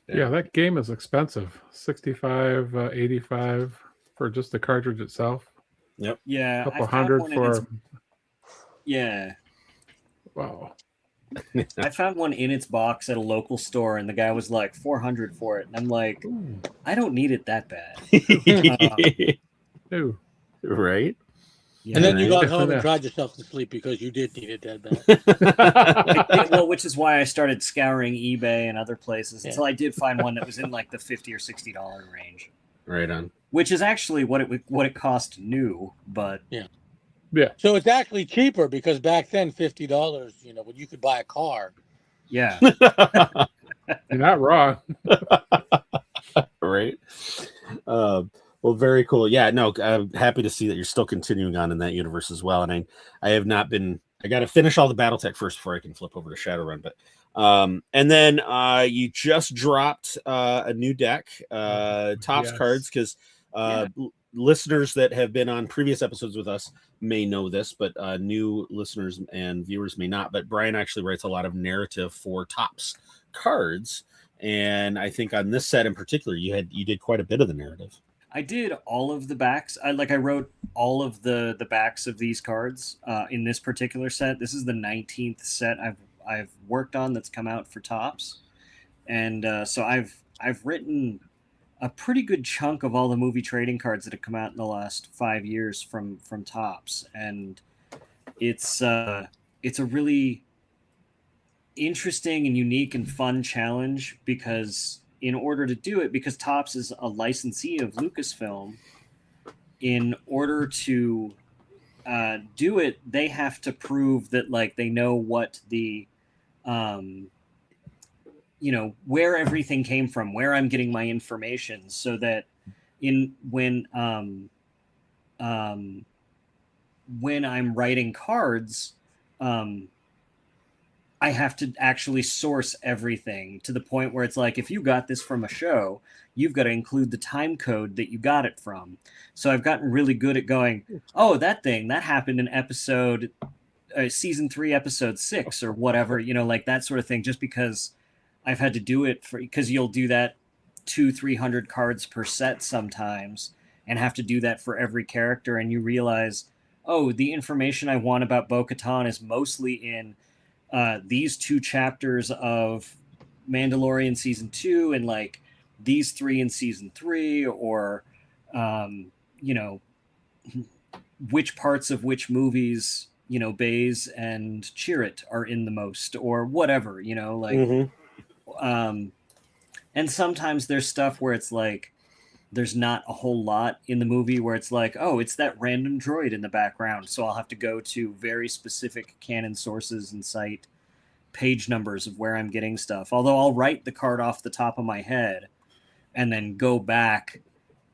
that game is expensive. $65, $85 for just the cartridge itself. Yep. Yeah, a couple hundred for. Yeah. Wow. I found one in its box at a local store, and the guy was like $400 for it, and I'm like, I don't need it that bad. Ooh. Right. Yeah, and then you got home and cried yourself to sleep because you did need it that bad. Well, which is why I started scouring eBay and other places until I did find one that was in like the $50 or $60 range. Right on. Which is actually what it cost new, but yeah. So it's actually cheaper because back then $50, when you could buy a car. Yeah. You're not wrong. Right. Well, very cool. Yeah, no, I'm happy to see that you're still continuing on in that universe as well. And I have not been. I got to finish all the BattleTech first before I can flip over to Shadowrun. But and then you just dropped a new deck, Topps cards, because listeners that have been on previous episodes with us may know this, but new listeners and viewers may not. But Bryan actually writes a lot of narrative for Topps cards, and I think on this set in particular, you did quite a bit of the narrative. I did all of the backs. I wrote all of the backs of these cards in this particular set. This is the 19th set I've worked on that's come out for Topps, and so I've written a pretty good chunk of all the movie trading cards that have come out in the last 5 years from Topps, and it's a really interesting and unique and fun challenge, because in order to do it, because Topps is a licensee of Lucasfilm, in order to do it, they have to prove that like they know what the where everything came from, where I'm getting my information, so that when I'm writing cards, I have to actually source everything to the point where it's like, if you got this from a show, you've got to include the time code that you got it from. So I've gotten really good at going, oh, that happened in season 3, episode 6 or whatever, like that sort of thing, just because I've had to do it because you'll do that 200-300 cards per set sometimes and have to do that for every character. And you realize, oh, the information I want about Bo-Katan is mostly in these 2 chapters of Mandalorian season 2 and like these 3 in season 3, or which parts of which movies Baze and Chirrut are in the most, or whatever, and sometimes there's stuff where it's like there's not a whole lot in the movie, where it's like, oh, it's that random droid in the background, so I'll have to go to very specific canon sources and cite page numbers of where I'm getting stuff. Although I'll write the card off the top of my head and then go back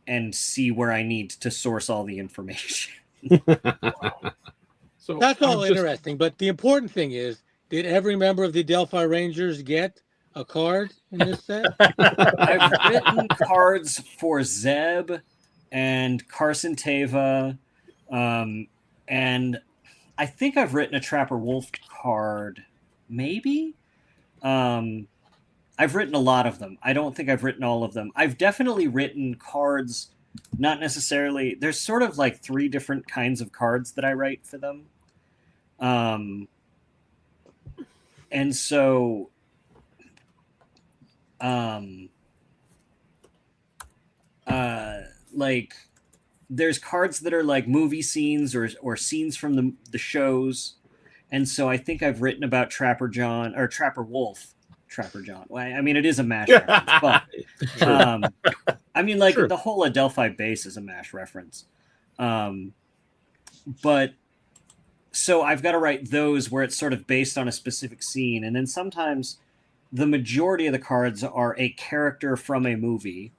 and see where I need to source all the information. So that's all interesting, but the important thing is, did every member of the Delphi Rangers get a card in this set? I've written cards for Zeb and Carson Teva, and I think I've written a Trapper Wolf card, maybe. I've written a lot of them. I don't think I've written all of them. I've definitely written cards, not necessarily. There's sort of like 3 different kinds of cards that I write for them. And so like there's cards that are like movie scenes or scenes from the shows. And so I think I've written about Trapper John or Trapper Wolf. Trapper John. Well, I mean, it is a MASH reference, but I mean, like the whole Adelphi base is a MASH reference. But so I've got to write those where it's sort of based on a specific scene. And then sometimes the majority of the cards are a character from a movie,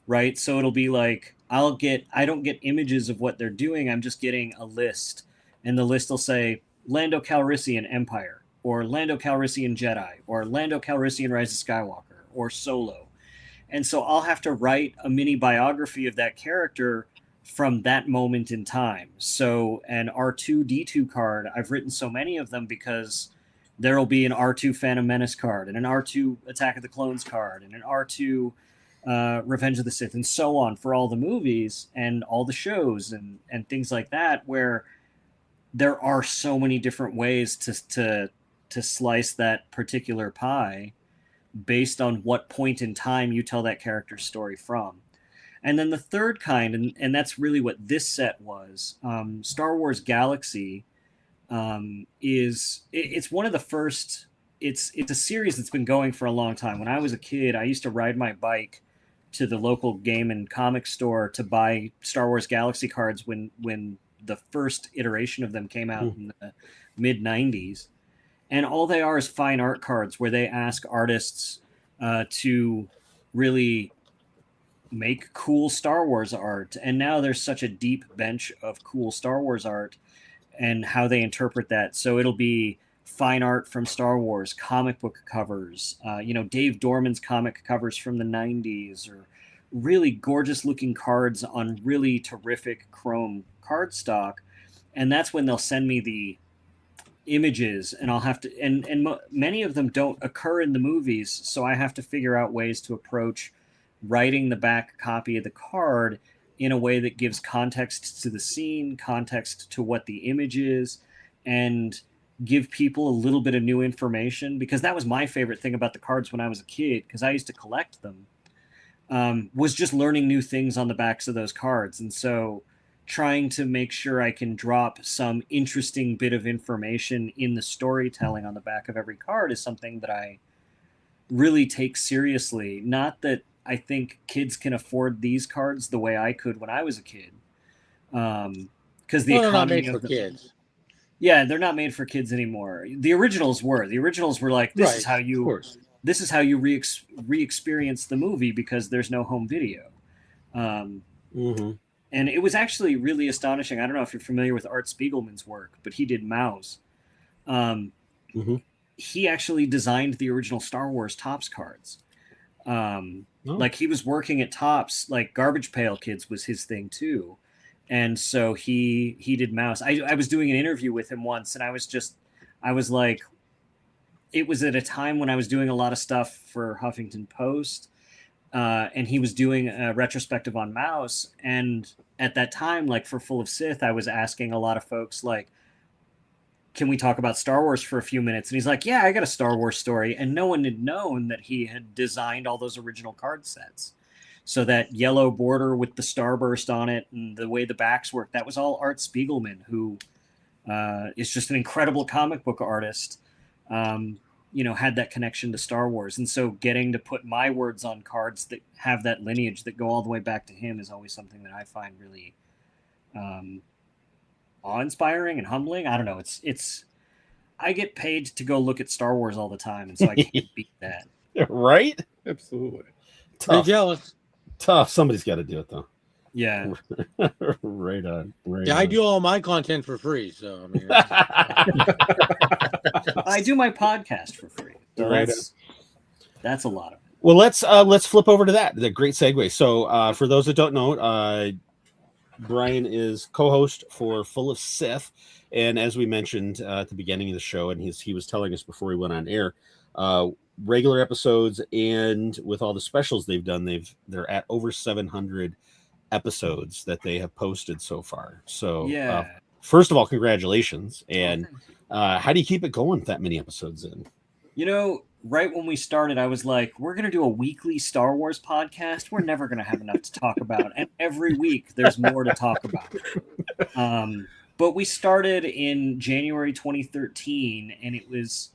right? So it'll be like, I don't get images of what they're doing. I'm just getting a list, and the list will say Lando Calrissian Empire, or Lando Calrissian Jedi, or Lando Calrissian Rise of Skywalker, or Solo. And so I'll have to write a mini biography of that character from that moment in time. So an R2-D2 card, I've written so many of them because there'll be an R2 Phantom Menace card, and an R2 Attack of the Clones card, and an R2 Revenge of the Sith, and so on, for all the movies and all the shows and things like that, where there are so many different ways to slice that particular pie based on what point in time you tell that character's story from. And then the third kind, and that's really what this set was, Star Wars Galaxy, it's one of the first. It's a series that's been going for a long time. When I was a kid, I used to ride my bike to the local game and comic store to buy Star Wars Galaxy cards when the first iteration of them came out in the mid 90s. And all they are is fine art cards where they ask artists to really make cool Star Wars art. And now there's such a deep bench of cool Star Wars art and how they interpret that. So it'll be fine art from Star Wars, comic book covers, Dave Dorman's comic covers from the 90s, or really gorgeous looking cards on really terrific chrome cardstock. And that's when they'll send me the images, and I'll have to, and many of them don't occur in the movies. So I have to figure out ways to approach writing the back copy of the card in a way that gives context to the scene, context to what the image is, and give people a little bit of new information, because that was my favorite thing about the cards when I was a kid, because I used to collect them. was just learning new things on the backs of those cards. And so trying to make sure I can drop some interesting bit of information in the storytelling on the back of every card is something that I really take seriously. Not that I think kids can afford these cards the way I could when I was a kid. Because the Well, they're not economy made for of the kids. Yeah, they're not made for kids anymore. The originals were. The originals were like, this is Right, how of you course. this is how you re-experience the movie because there's no home video. And it was actually really astonishing. I don't know if you're familiar with Art Spiegelman's work, but he did Mouse. He actually designed the original Star Wars Topps cards. Like he was working at Topps, like Garbage Pail Kids was his thing too. And so he did Mouse. I was doing an interview with him once, and I was like, it was at a time when I was doing a lot of stuff for Huffington Post, and he was doing a retrospective on Mouse. And at that time, like for Full of Sith, I was asking a lot of folks, like, can we talk about Star Wars for a few minutes? And he's like, yeah, I got a Star Wars story. And no one had known that he had designed all those original card sets. So that yellow border with the starburst on it and the way the backs work, that was all Art Spiegelman, who is just an incredible comic book artist, had that connection to Star Wars. And so getting to put my words on cards that have that lineage that go all the way back to him is always something that I find really awe-inspiring and humbling. I don't know. It's I get paid to go look at Star Wars all the time, and so I can't beat that. Right? Absolutely. Tough. Jealous. Tough. Somebody's got to do it, though. Yeah. Right on. I do all my content for free, so I mean, I do my podcast for free. So that's a lot of it. Well, let's flip over to that. The great segue. So for those that don't know, Bryan is co-host for Full of Sith, and as we mentioned at the beginning of the show, and he was telling us before we went on air, regular episodes and with all the specials they've done, they're at over 700 episodes that they have posted so far. So first of all, congratulations. And how do you keep it going with that many episodes in? Right when we started, I was like, we're going to do a weekly Star Wars podcast. We're never going to have enough to talk about. And every week there's more to talk about. But we started in January 2013, and it was,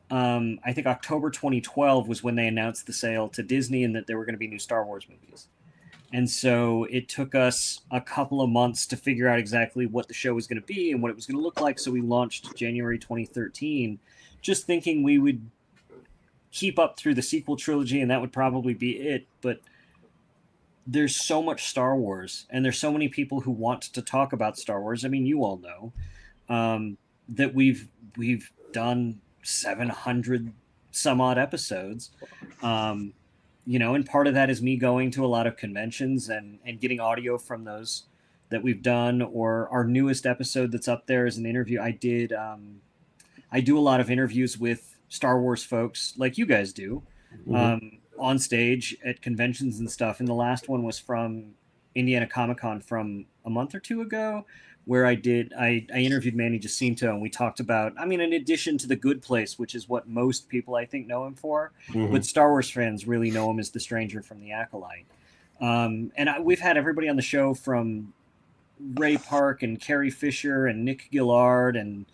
I think October 2012 was when they announced the sale to Disney and that there were going to be new Star Wars movies. And so it took us a couple of months to figure out exactly what the show was going to be and what it was going to look like. So we launched January 2013, just thinking we would keep up through the sequel trilogy and that would probably be it. But there's so much Star Wars, and there's so many people who want to talk about Star Wars. I mean, you all know that we've done 700 some odd episodes. And part of that is me going to a lot of conventions and getting audio from those that we've done, or our newest episode that's up there is an interview I did. I do a lot of interviews with Star Wars folks like you guys do, on stage at conventions and stuff. And the last one was from Indiana Comic-Con from a month or two ago, where I interviewed Manny Jacinto, and we talked about, in addition to The Good Place, which is what most people I think know him for, but Star Wars fans really know him as the Stranger from the Acolyte. We've had everybody on the show from Ray Park and Carrie Fisher and Nick Gillard, and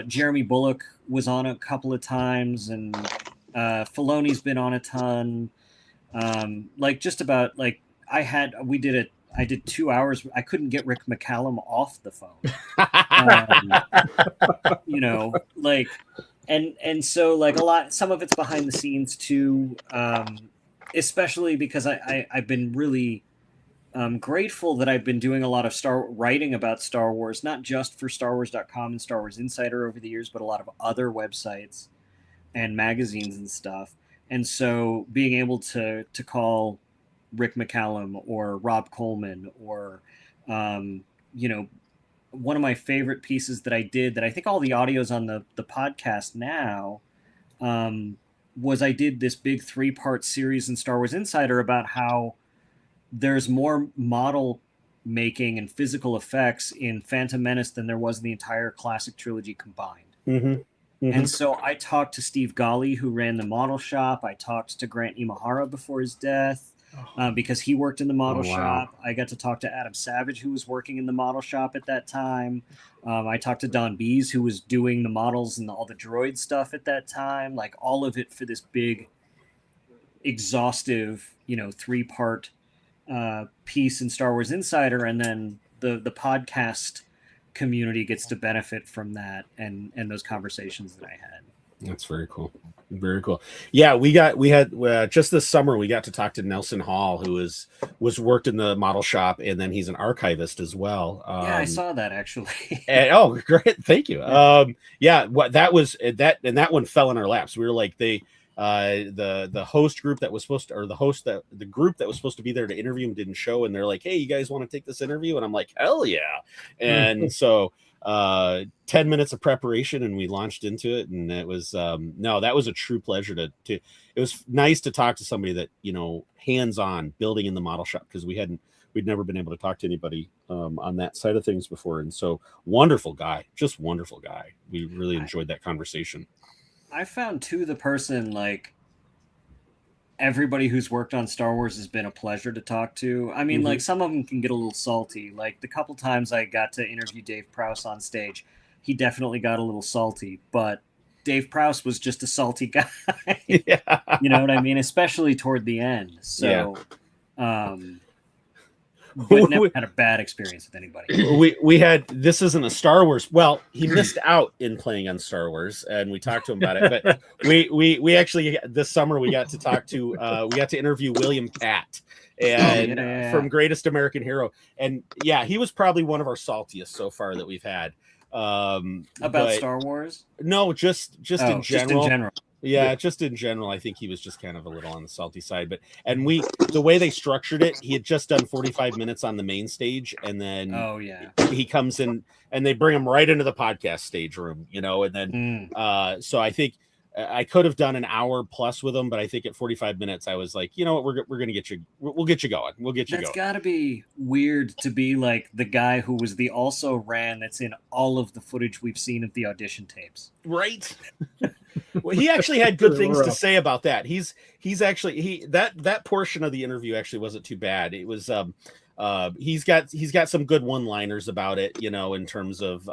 Jeremy Bullock was on a couple of times, and Filoni's been on a ton. I did 2 hours. I couldn't get Rick McCallum off the phone. So some of it's behind the scenes too, especially because I've been really grateful that I've been doing a lot of writing about Star Wars, not just for StarWars.com and Star Wars Insider over the years, but a lot of other websites and magazines and stuff. And so being able to call Rick McCallum or Rob Coleman or, one of my favorite pieces that I did that I think all the audio's on the podcast now, was I did this big 3-part series in Star Wars Insider about how there's more model making and physical effects in Phantom Menace than there was in the entire classic trilogy combined. And so I talked to Steve Golly, who ran the model shop. I talked to Grant Imahara before his death. because he worked in the model Oh, wow. shop. I got to talk to Adam Savage, who was working in the model shop at that time. I talked to Don Bees, who was doing the models and all the droid stuff at that time. Like all of it for this big, exhaustive, 3-part piece in Star Wars Insider, and then the podcast community gets to benefit from that and those conversations that I had. That's very cool. Very cool. Yeah, we had just this summer we got to talk to Nelson Hall, who was worked in the model shop, and then he's an archivist as well. Yeah, I saw that actually. Oh, great! Thank you. Yeah, what that was that one fell in our laps. We were like the host group that was supposed to, or the group that was supposed to be there to interview him didn't show, and they're like, "Hey, you guys want to take this interview?" And I'm like, "Hell yeah!" And so 10 minutes of preparation and we launched into it, and it was that was a true pleasure to it was nice to talk to somebody that hands-on building in the model shop, because we'd never been able to talk to anybody on that side of things before. And so wonderful guy. We really enjoyed that conversation. I found too the person, like, everybody who's worked on Star Wars has been a pleasure to talk to. I mean, like, some of them can get a little salty. Like the couple times I got to interview Dave Prowse on stage, he definitely got a little salty, but Dave Prowse was just a salty guy. Yeah. You know what I mean? Especially toward the end. So, but never had a bad experience with anybody. We had, this isn't a Star Wars. Well, he missed out in playing on Star Wars, and we talked to him about it. But we actually this summer we got to interview William Catt and from Greatest American Hero, and yeah, he was probably one of our saltiest so far that we've had. About Star Wars? No, just in general. Just in general. Yeah, just in general, I think he was just kind of a little on the salty side. But the way they structured it, he had just done 45 minutes on the main stage, and then he comes in and they bring him right into the podcast stage room, and then so I think I could have done an hour plus with him, but I think at 45 minutes I was like, you know what, we're gonna get you, we'll get you going, That's gotta be weird to be like the guy who was the also ran that's in all of the footage we've seen of the audition tapes, right? Well, he actually had good things to say about that. He's actually that portion of the interview actually wasn't too bad. It was he's got some good one-liners about it, in terms of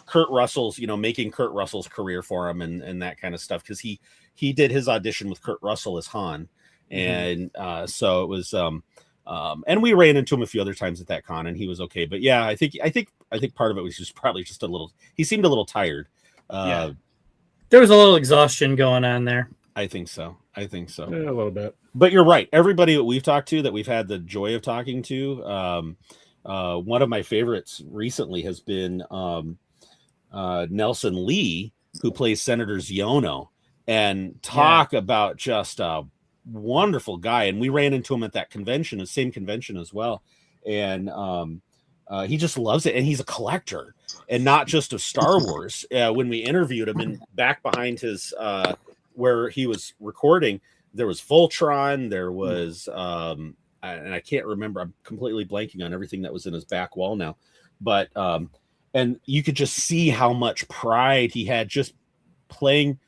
Kurt Russell's, making Kurt Russell's career for him and that kind of stuff, because he did his audition with Kurt Russell as Han, and so it was and we ran into him a few other times at that con, and he was okay. But yeah, I think part of it was just probably just a little, he seemed a little tired. There was a little exhaustion going on there. I think so. Yeah, a little bit. But you're right. Everybody that we've talked to, that we've had the joy of talking to, one of my favorites recently has been Nelson Lee, who plays Senator Ziono, and talk about just a wonderful guy. And we ran into him at that convention, the same convention as well. And he just loves it. And he's a collector, and not just of Star Wars. When we interviewed him, and back behind his where he was recording, there was Voltron, there was and I can't remember, I'm completely blanking on everything that was in his back wall now, but and you could just see how much pride he had just playing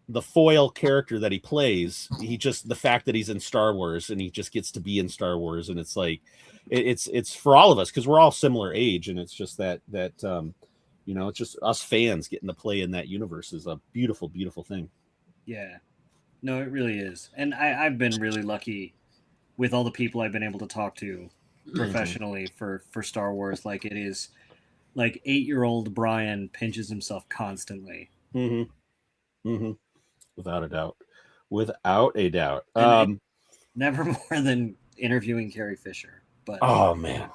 the foil character that he plays. The fact that he's in Star Wars and he just gets to be in Star Wars, and it's like it's for all of us, because we're all similar age, and it's just that it's just us fans getting to play in that universe is a beautiful, beautiful thing. Yeah, no, it really is. And I've been really lucky with all the people I've been able to talk to professionally for Star Wars. Like, it is like 8-year-old Bryan pinches himself constantly. Without a doubt. Never more than interviewing Carrie Fisher. But oh man,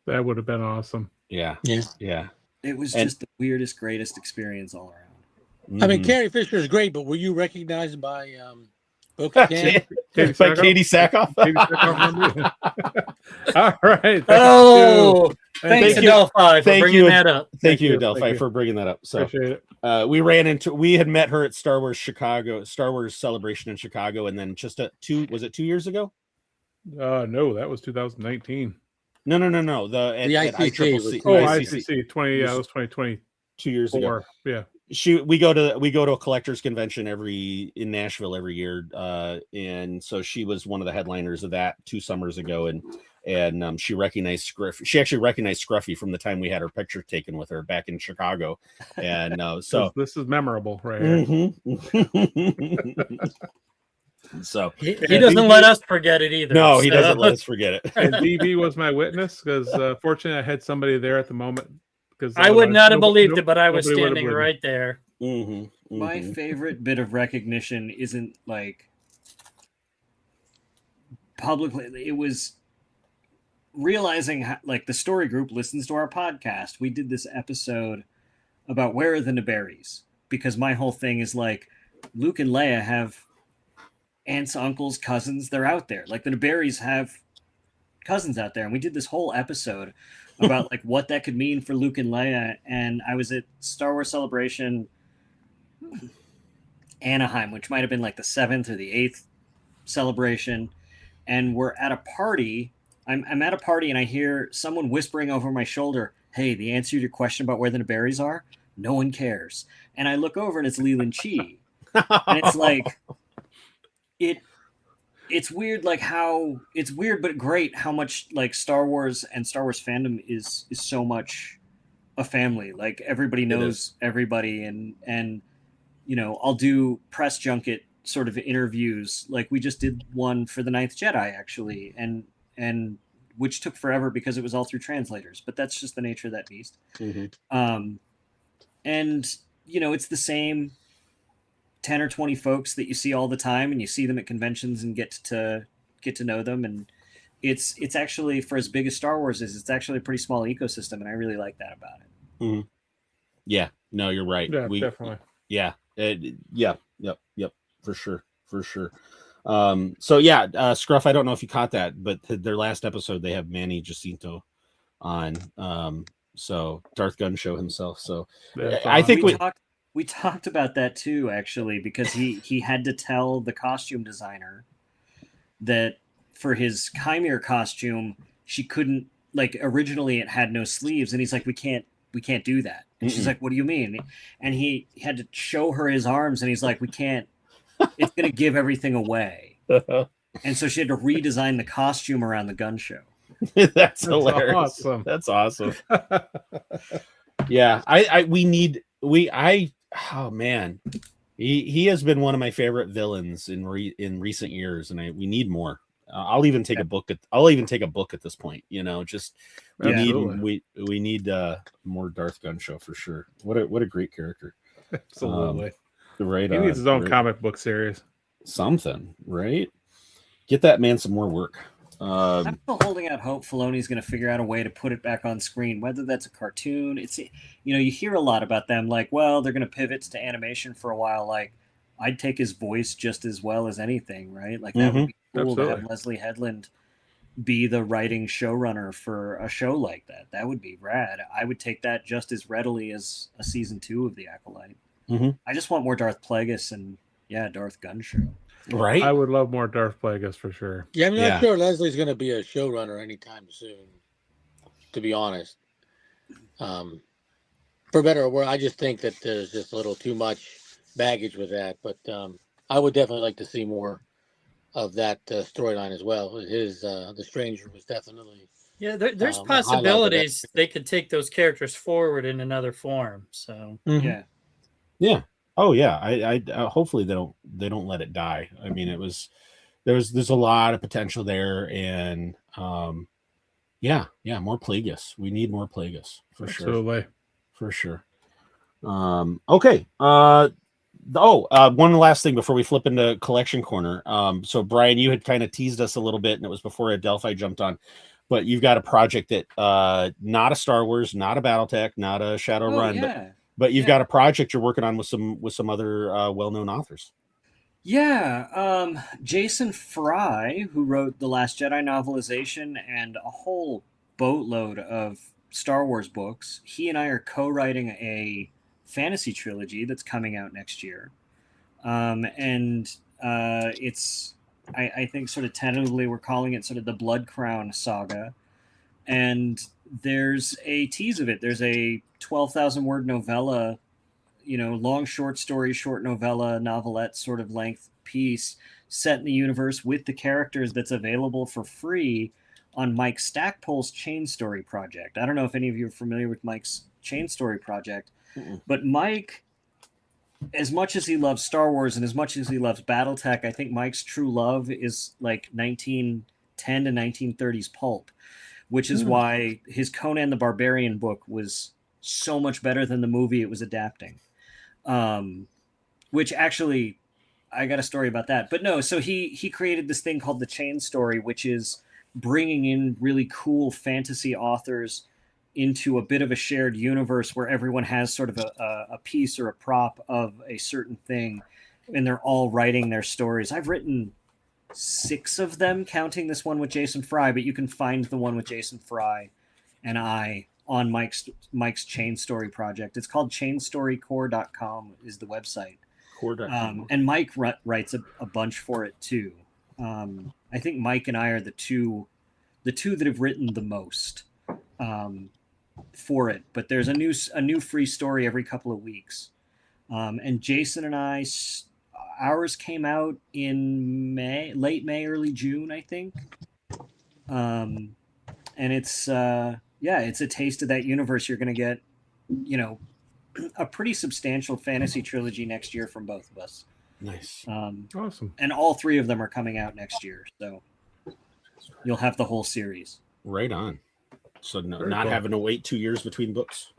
that would have been awesome. Yeah. It was just the weirdest, greatest experience all around. I mean, Carrie Fisher is great, but were you recognized by Katie Sackhoff? All right. Thanks, Adelphi, for bringing that up. Thank you, Adelphi, for bringing that up. So appreciate it. We had met her at Star Wars Celebration in Chicago, and then just 2 years ago? No, that was 2019. No. The ICC. ICC. That was 2020. 2 years ago. Yeah. we go to a collectors convention in Nashville every year, and so she was one of the headliners of that 2 summers ago, and she recognized Scruffy. She actually recognized Scruffy from the time we had her picture taken with her back in Chicago, and so this is memorable, right here. So he doesn't let us forget it either. No, he doesn't let us forget it. And DB was my witness because fortunately I had somebody there at the moment. Because I would not have believed it, but I was standing right there. My favorite bit of recognition isn't like publicly. It was realizing how, like, the story group listens to our podcast. We did this episode about where are the Naberries, because my whole thing is like Luke and Leia have aunts, uncles, cousins. They're out there. Like the Naberries have cousins out there, and we did this whole episode about like what that could mean for Luke and Leia. And I was at Star Wars Celebration Anaheim, which might have been like the 7th or the 8th celebration, and we're at a party. I'm at a party and I hear someone whispering over my shoulder, "Hey, the answer to your question about where the Naberries are, no one cares." And I look over and it's Leland Chi, and it's like it's weird, like how it's weird but great how much like Star Wars and Star Wars fandom is so much a family. Like everybody knows everybody, and you know, I'll do press junket sort of interviews. Like we just did one for the 9th Jedi actually, and which took forever because it was all through translators, but that's just the nature of that beast. And you know, it's the same 10 or 20 folks that you see all the time, and you see them at conventions and get to know them. And it's actually, for as big as Star Wars is, it's actually a pretty small ecosystem, and I really like that about it. Yeah, no, you're right. Yeah, definitely. Yeah, yep, for sure. So yeah, Scruff, I don't know if you caught that, but their last episode they have Manny Jacinto on, so Darth Gun Show himself. So I think we talked about that too, actually, because he had to tell the costume designer that for his Chimere costume, she couldn't, like, originally it had no sleeves, and he's like, we can't do that. And she's like, what do you mean? And he had to show her his arms, and he's like, we can't, it's going to give everything away. And so she had to redesign the costume around the gun show. That's hilarious. Awesome. That's awesome. Yeah, oh man, he has been one of my favorite villains in recent years, and we need more. I'll even take a book at this point. You know, just we need more Darth Gun Show for sure. What a great character. Absolutely. Right. He needs his own comic book series. Something, right? Get that man some more work. I'm still holding out hope Filoni's going to figure out a way to put it back on screen, whether that's a cartoon. It's, you know, you hear a lot about them, like, well, they're going to pivot to animation for a while. Like, I'd take his voice just as well as anything, right? Like, that would be cool to have Leslie Headland be the writing showrunner for a show like that. That would be rad. I would take that just as readily as a season 2 of The Acolyte. I just want more Darth Plagueis and, Darth Gun Show. Right. I would love more Darth Plagueis for sure. Yeah, I'm not sure Leslie's going to be a showrunner anytime soon, to be honest. For better or worse, I just think that there's just a little too much baggage with that. But I would definitely like to see more of that storyline as well. The Stranger was definitely... Yeah, there's possibilities they could take those characters forward in another form. So yeah. Oh yeah, I hopefully they don't let it die. I mean, there's a lot of potential there, and more Plagueis. We need more Plagueis for sure. Okay. One last thing before we flip into collection corner. So Brian, you had kind of teased us a little bit, and it was before Adelphi jumped on, but you've got a project that not a Star Wars, not a BattleTech, not a Shadowrun, but you've got a project you're working on with some other well-known authors. Yeah, Jason Fry, who wrote the Last Jedi novelization and a whole boatload of Star Wars books, he and I are co-writing a fantasy trilogy that's coming out next year. It's, I think sort of tentatively we're calling it sort of the Blood Crown saga. And there's a tease of it. There's a 12,000 word novella, long short story, short novella, novelette sort of length piece set in the universe with the characters that's available for free on Mike Stackpole's Chain Story project. I don't know if any of you are familiar with Mike's Chain Story project, but Mike, as much as he loves Star Wars and as much as he loves BattleTech, I think Mike's true love is like 1910 to 1930s pulp, which is why his Conan the Barbarian book was so much better than the movie it was adapting. Which actually, I got a story about that. But no, so he created this thing called the Chain Story, which is bringing in really cool fantasy authors into a bit of a shared universe where everyone has sort of a piece or a prop of a certain thing, and they're all writing their stories. I've written 6 of them, counting this one with Jason Fry, but you can find the one with Jason Fry and I on Mike's Chain Story project. It's called chainstorycore.com is the website. And Mike writes a bunch for it too. I think Mike and I are the two that have written the most for it, but there's a new free story every couple of weeks. And Jason and I, ours came out in late May, early June, I think. And it's it's a taste of that universe. You're going to get, a pretty substantial fantasy trilogy next year from both of us. Nice. Awesome. And all 3 of them are coming out next year. So you'll have the whole series. Right on. So Very not cool. having to wait 2 years between books.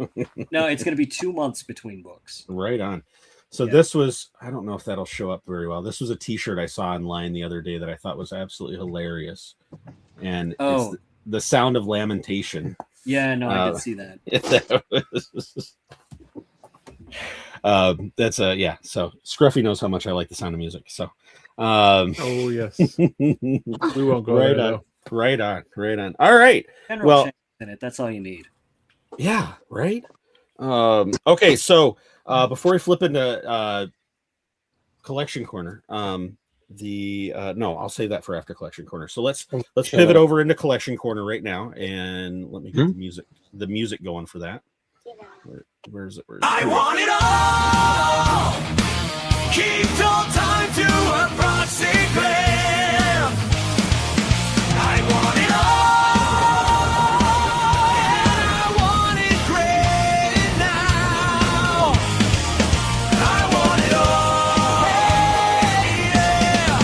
No, it's going to be 2 months between books. Right on. So this was, I don't know if that'll show up very well. This was a t-shirt I saw online the other day that I thought was absolutely hilarious. And it's the Sound of Lamentation. Yeah, no, I did see that. That's so Scruffy knows how much I like the sound of music. So oh yes. We won't go right there, on. Right on. All right. General Shanks in it. That's all you need. Yeah, right. Okay, so before we flip into collection corner, I'll save that for after collection corner. So let's pivot over into collection corner right now, and let me get the music going for that. Where's it? I want it all. Keep all time to a proxy grave. I want it all. And I want it great now. I want it all. Yeah.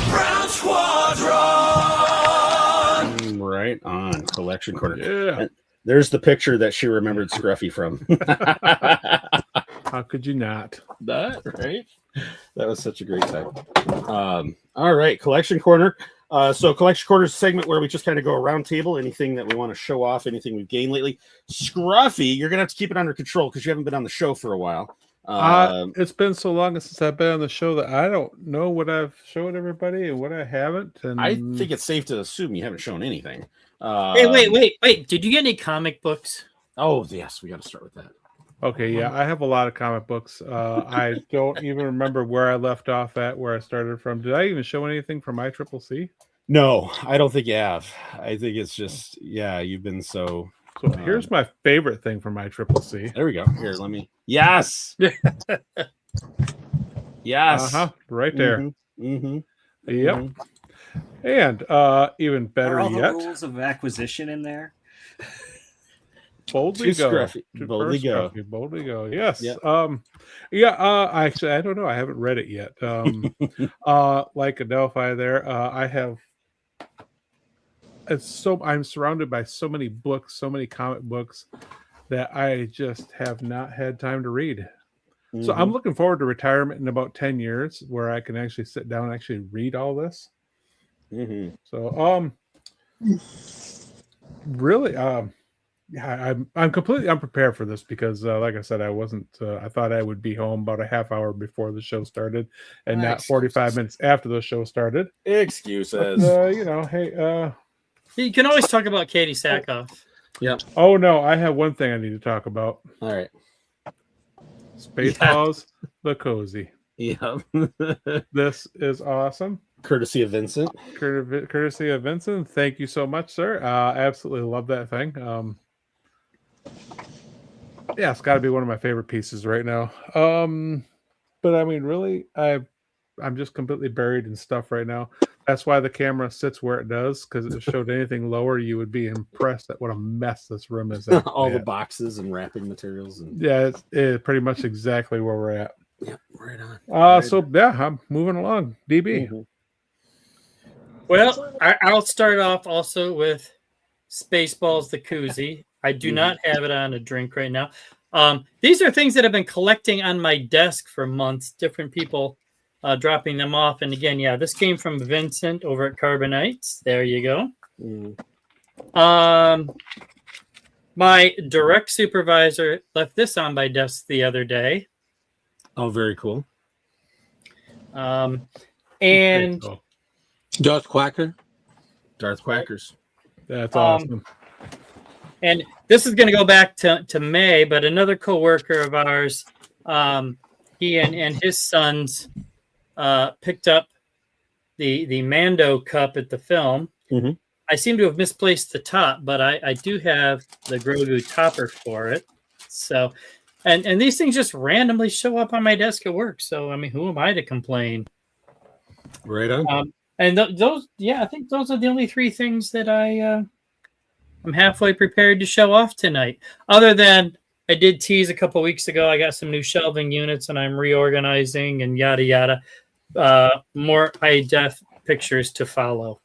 Brown Squadron. Right on collection corner. Yeah. And there's the picture that she remembered Scruffy from. How could you not? That right? That was such a great time. All right, collection corner. So collection corner is a segment where we just kind of go around table, anything that we want to show off, anything we've gained lately. Scruffy, you're gonna have to keep it under control because you haven't been on the show for a while. It's been so long since I've been on the show that I don't know what I've showed everybody and what I haven't. And I think it's safe to assume you haven't shown anything. Hey, wait! Did you get any comic books? Oh yes, we got to start with that. Okay, yeah, I have a lot of comic books. I don't even remember where I left off at, where I started from. Did I even show anything from ICCC? No, I don't think you have. I think it's just you've been so. So here's my favorite thing from ICCC. There we go. Here, let me. Yes. Yes. Right there. Mm-hmm. Yep. Mm-hmm. And even better Are all yet, the rules of acquisition in there? boldly Too go. scruffy. Boldly go. Scruffy. Boldly go. Yes. Yep. Actually, I don't know. I haven't read it yet. Like Adelphi there, I have. I'm surrounded by so many books, so many comic books that I just have not had time to read. So I'm looking forward to retirement in about 10 years where I can actually sit down and actually read all this. So, really, I'm completely unprepared for this because, like I said, I wasn't. I thought I would be home about a half hour before the show started, and not 45 minutes after the show started. Excuses. But, hey, you can always talk about Katie Sackhoff. Yep. Oh no, I have one thing I need to talk about. All right. Spaceballs, the cozy. Yeah. This is awesome. Courtesy of Vincent. Courtesy of Vincent. Thank you so much, sir. I absolutely love that thing. Yeah, it's got to be one of my favorite pieces right now. But I mean, really, I'm just completely buried in stuff right now. That's why the camera sits where it does, because if it showed anything lower, you would be impressed at what a mess this room is. All the boxes and wrapping materials. And Yeah, it's pretty much exactly where we're at. yeah, right on. So yeah, I'm moving along. DB. Mhm. Well, I'll start off also with Spaceballs the koozie. I do not have it on a drink right now. These are things that I've been collecting on my desk for months, different people dropping them off. And again, yeah, this came from Vincent over at Carbonites. There you go. My direct supervisor left this on my desk the other day. Oh, very cool. And cool. Darth Quacker. Darth Quackers. That's awesome. And this is going to go back to May, but another coworker of ours, he and his sons picked up the Mando cup at the film. Mm-hmm. I seem to have misplaced the top, but I do have the Grogu topper for it. So, and these things just randomly show up on my desk at work. So, I mean, who am I to complain? Right on. And those, yeah, I think those are the only three things that I'm halfway prepared to show off tonight. Other than I did tease a couple weeks ago, I got some new shelving units and I'm reorganizing and yada yada. More high def pictures to follow.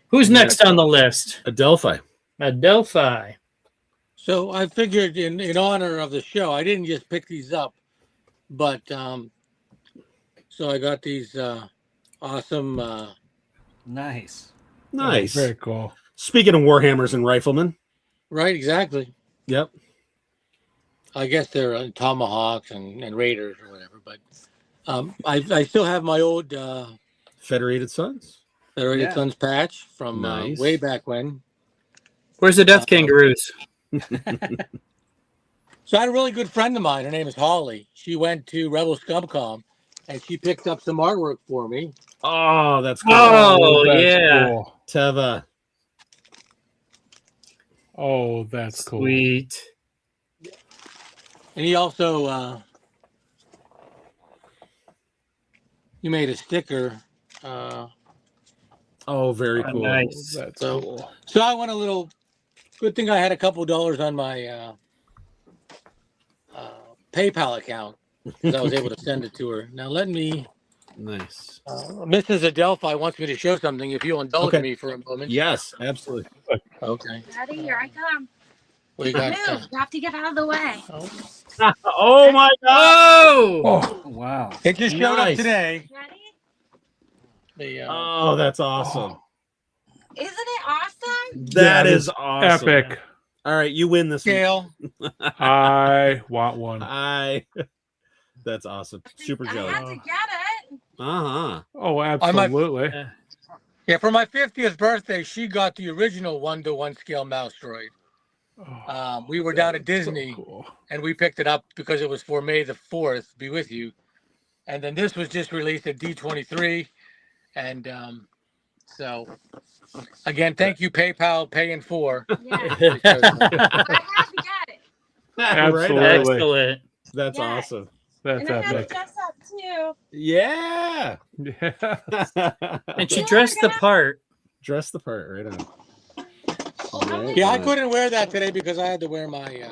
Who's next on the list? Adelphi. Adelphi. So I figured in honor of the show, I didn't just pick these up, but so I got these awesome. Nice. Nice. Very cool. Speaking of Warhammers and Riflemen. Right, exactly. Yep. I guess they're Tomahawks and Raiders or whatever, but I still have my old Federated Sons. Federated Sons patch from Nice. way back when. Where's the Death Kangaroos? So I had a really good friend of mine. Her name is Holly. She went to Rebel Scumcom, and she picked up some artwork for me. Oh, that's cool. Oh, that's yeah. cool. Teva. Oh, that's cool. Sweet. And he also he made a sticker. Oh, very cool. Nice. That's So, cool. so I went a little. Good thing I had a couple dollars on my PayPal account because I was able to send it to her. Now let me. Nice. Mrs. Adelphi wants me to show something. If you'll indulge me for a moment. Yes, absolutely. Okay. Ready? Here I come. We got. Move. You have to get out of the way. Oh my God! Oh, Wow. It just showed Nice. up today. Ready? The, Oh, that's awesome. Isn't it awesome? That is awesome. epic. All right, you win this week. scale. I want one. That's awesome. Super I jelly. had to get it. Uh-huh. Oh, absolutely. Yeah, for my 50th birthday, she got the original 1-to-1 scale mouse droid. We were down at Disney, So cool. and we picked it up because it was for May the 4th, be with you. And then this was just released at D23. And so, again, thank you, PayPal, paying for. Yeah. I Because, had to get it. Absolutely. Excellent. That's Yes. awesome. That's And I had to epic. dress up too. Yeah. Yeah. And she dressed the part. Dress the part right on. yeah, I couldn't wear that today because I had to wear my.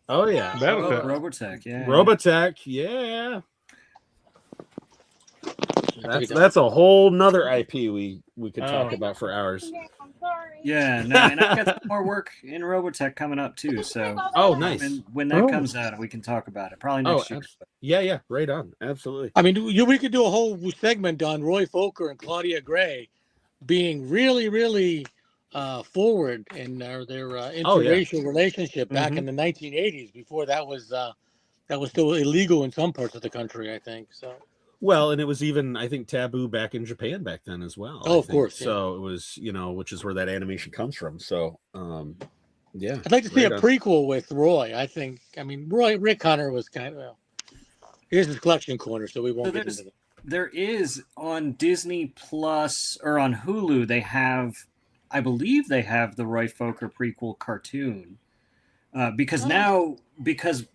Oh yeah. That'll fit. Robotech, yeah. Robotech, yeah. That's a whole nother IP we could talk about for hours. I'm sorry. Yeah, no, and I've got some more work in Robotech coming up too. So Oh, nice. when that comes out, we can talk about it. Probably next year. Yeah, right on. Absolutely. I mean, we could do a whole segment on Roy Fokker and Claudia Gray being really, really forward in their interracial relationship back in the 1980s. Before that was still illegal in some parts of the country, I think. So. Well, and it was even, I think, taboo back in Japan back then as well. Oh, of course. Yeah. So it was, which is where that animation comes from. So, yeah. I'd like to see a prequel with Roy. Rick Hunter was kind of, here's his collection corner, so we won't get into that. There is on Disney Plus or on Hulu, I believe they have the Roy Fokker prequel cartoon. Because now, because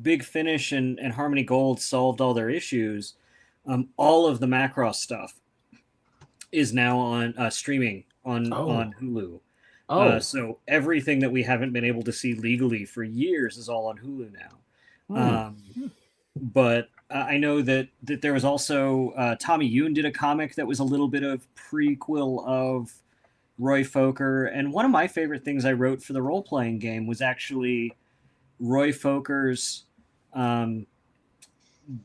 Big Finish and Harmony Gold solved all their issues, all of the Macross stuff is now on streaming on Hulu. So everything that we haven't been able to see legally for years is all on Hulu now. But I know that there was also Tommy Yoon did a comic that was a little bit of prequel of Roy Fokker. And one of my favorite things I wrote for the role-playing game was actually Roy Fokker's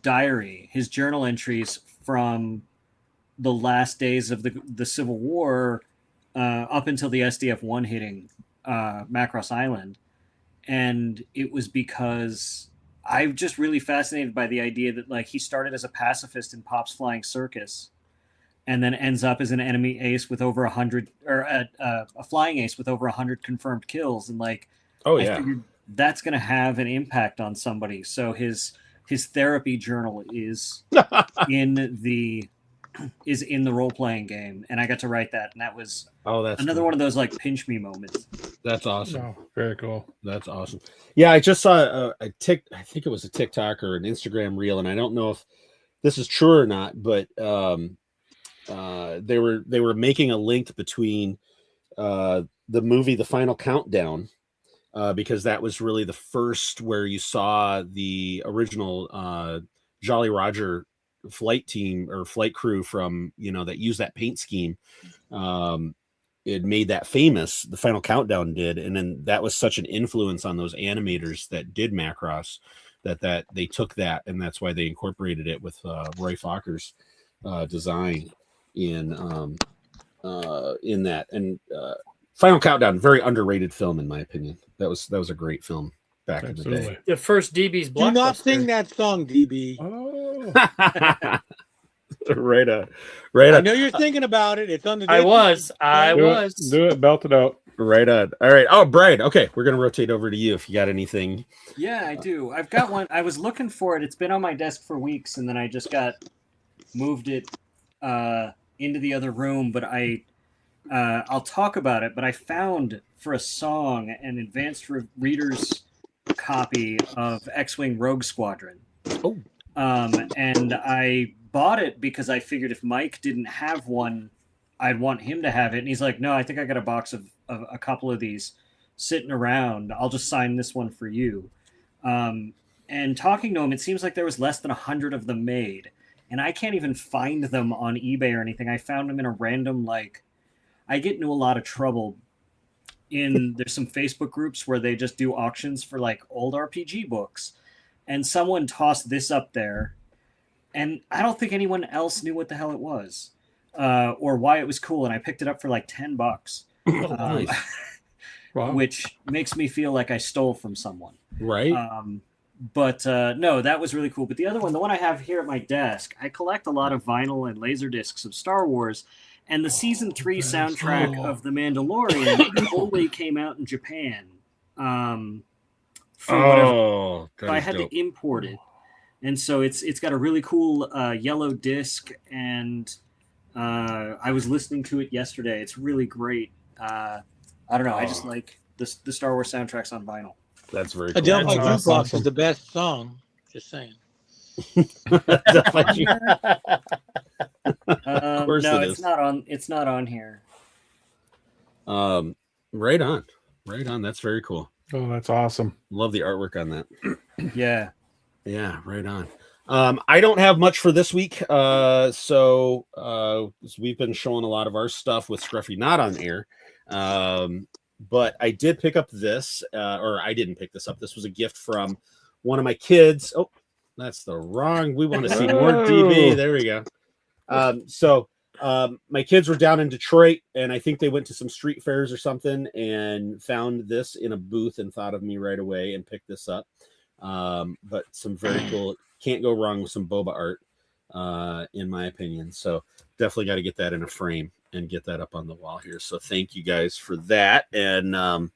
diary, his journal entries from the last days of the Civil War up until the SDF-1 hitting Macross Island. And it was because I'm just really fascinated by the idea that, like, he started as a pacifist in Pop's Flying Circus and then ends up as an enemy ace with over 100, or a flying ace with over 100 confirmed kills. And, like, I figured that's going to have an impact on somebody. So his therapy journal is in the role-playing game, and I got to write that, and that was that's another cool. one of those, like, pinch me moments. That's awesome. Oh, very cool. That's awesome. Yeah, I just saw I think it was a TikTok or an Instagram reel, and I don't know if this is true or not, but they were making a link between the movie The Final Countdown, because that was really the first where you saw the original Jolly Roger flight team or flight crew from, that used that paint scheme. It made that famous. The Final Countdown did, and then that was such an influence on those animators that did Macross that they took that, and that's why they incorporated it with Roy Fokker's design in that. And Final Countdown, very underrated film in my opinion. That was a great film back in the day. The first DB's blockbuster. Do not sing that song, DB. Right on. I know you're thinking about it. It's on the. I was. Do it. Belt it out. Right on. All right. Oh, Bryan. Okay, we're gonna rotate over to you if you got anything. Yeah, I do. I've got one. I was looking for it. It's been on my desk for weeks, and then I just moved it into the other room. But I'll talk about it. But I found for a song an advanced reader's copy of X-Wing Rogue Squadron. Oh. And I bought it because I figured if Mike didn't have one, I'd want him to have it. And he's like, no, I think I got a box of a couple of these sitting around. I'll just sign this one for you. And talking to him, it seems like there was less than 100 of them made. And I can't even find them on eBay or anything. I found them in a random, I get into a lot of trouble there's some Facebook groups where they just do auctions for old RPG books. And someone tossed this up there, and I don't think anyone else knew what the hell it was, or why it was cool. And I picked it up for $10, Nice. Wow. which makes me feel like I stole from someone. Right. But no, that was really cool. But the other one, the one I have here at my desk, I collect a lot of vinyl and laser discs of Star Wars, and the season 3 soundtrack of The Mandalorian only came out in Japan. For whatever, so I had to import it, and so it's got a really cool yellow disc, and I was listening to it yesterday. It's really great. I don't know. I just like the Star Wars soundtracks on vinyl. That's very cool. Adelphi That's Jukebox awesome. is the best song. Just saying. Of course No, it it's is. not on. It's not on here. Right on. That's very cool. Oh, that's awesome. Love the artwork on that. Yeah. Yeah, right on. I don't have much for this week. So we've been showing a lot of our stuff with Scruffy not on air. But I did pick up this, or I didn't pick this up. This was a gift from one of my kids. Oh, that's the wrong. We want to see more DB. There we go. So my kids were down in Detroit, and I think they went to some street fairs or something and found this in a booth and thought of me right away and picked this up. But some very cool, can't go wrong with some boba art, in my opinion. So definitely got to get that in a frame and get that up on the wall here. So thank you guys for that. And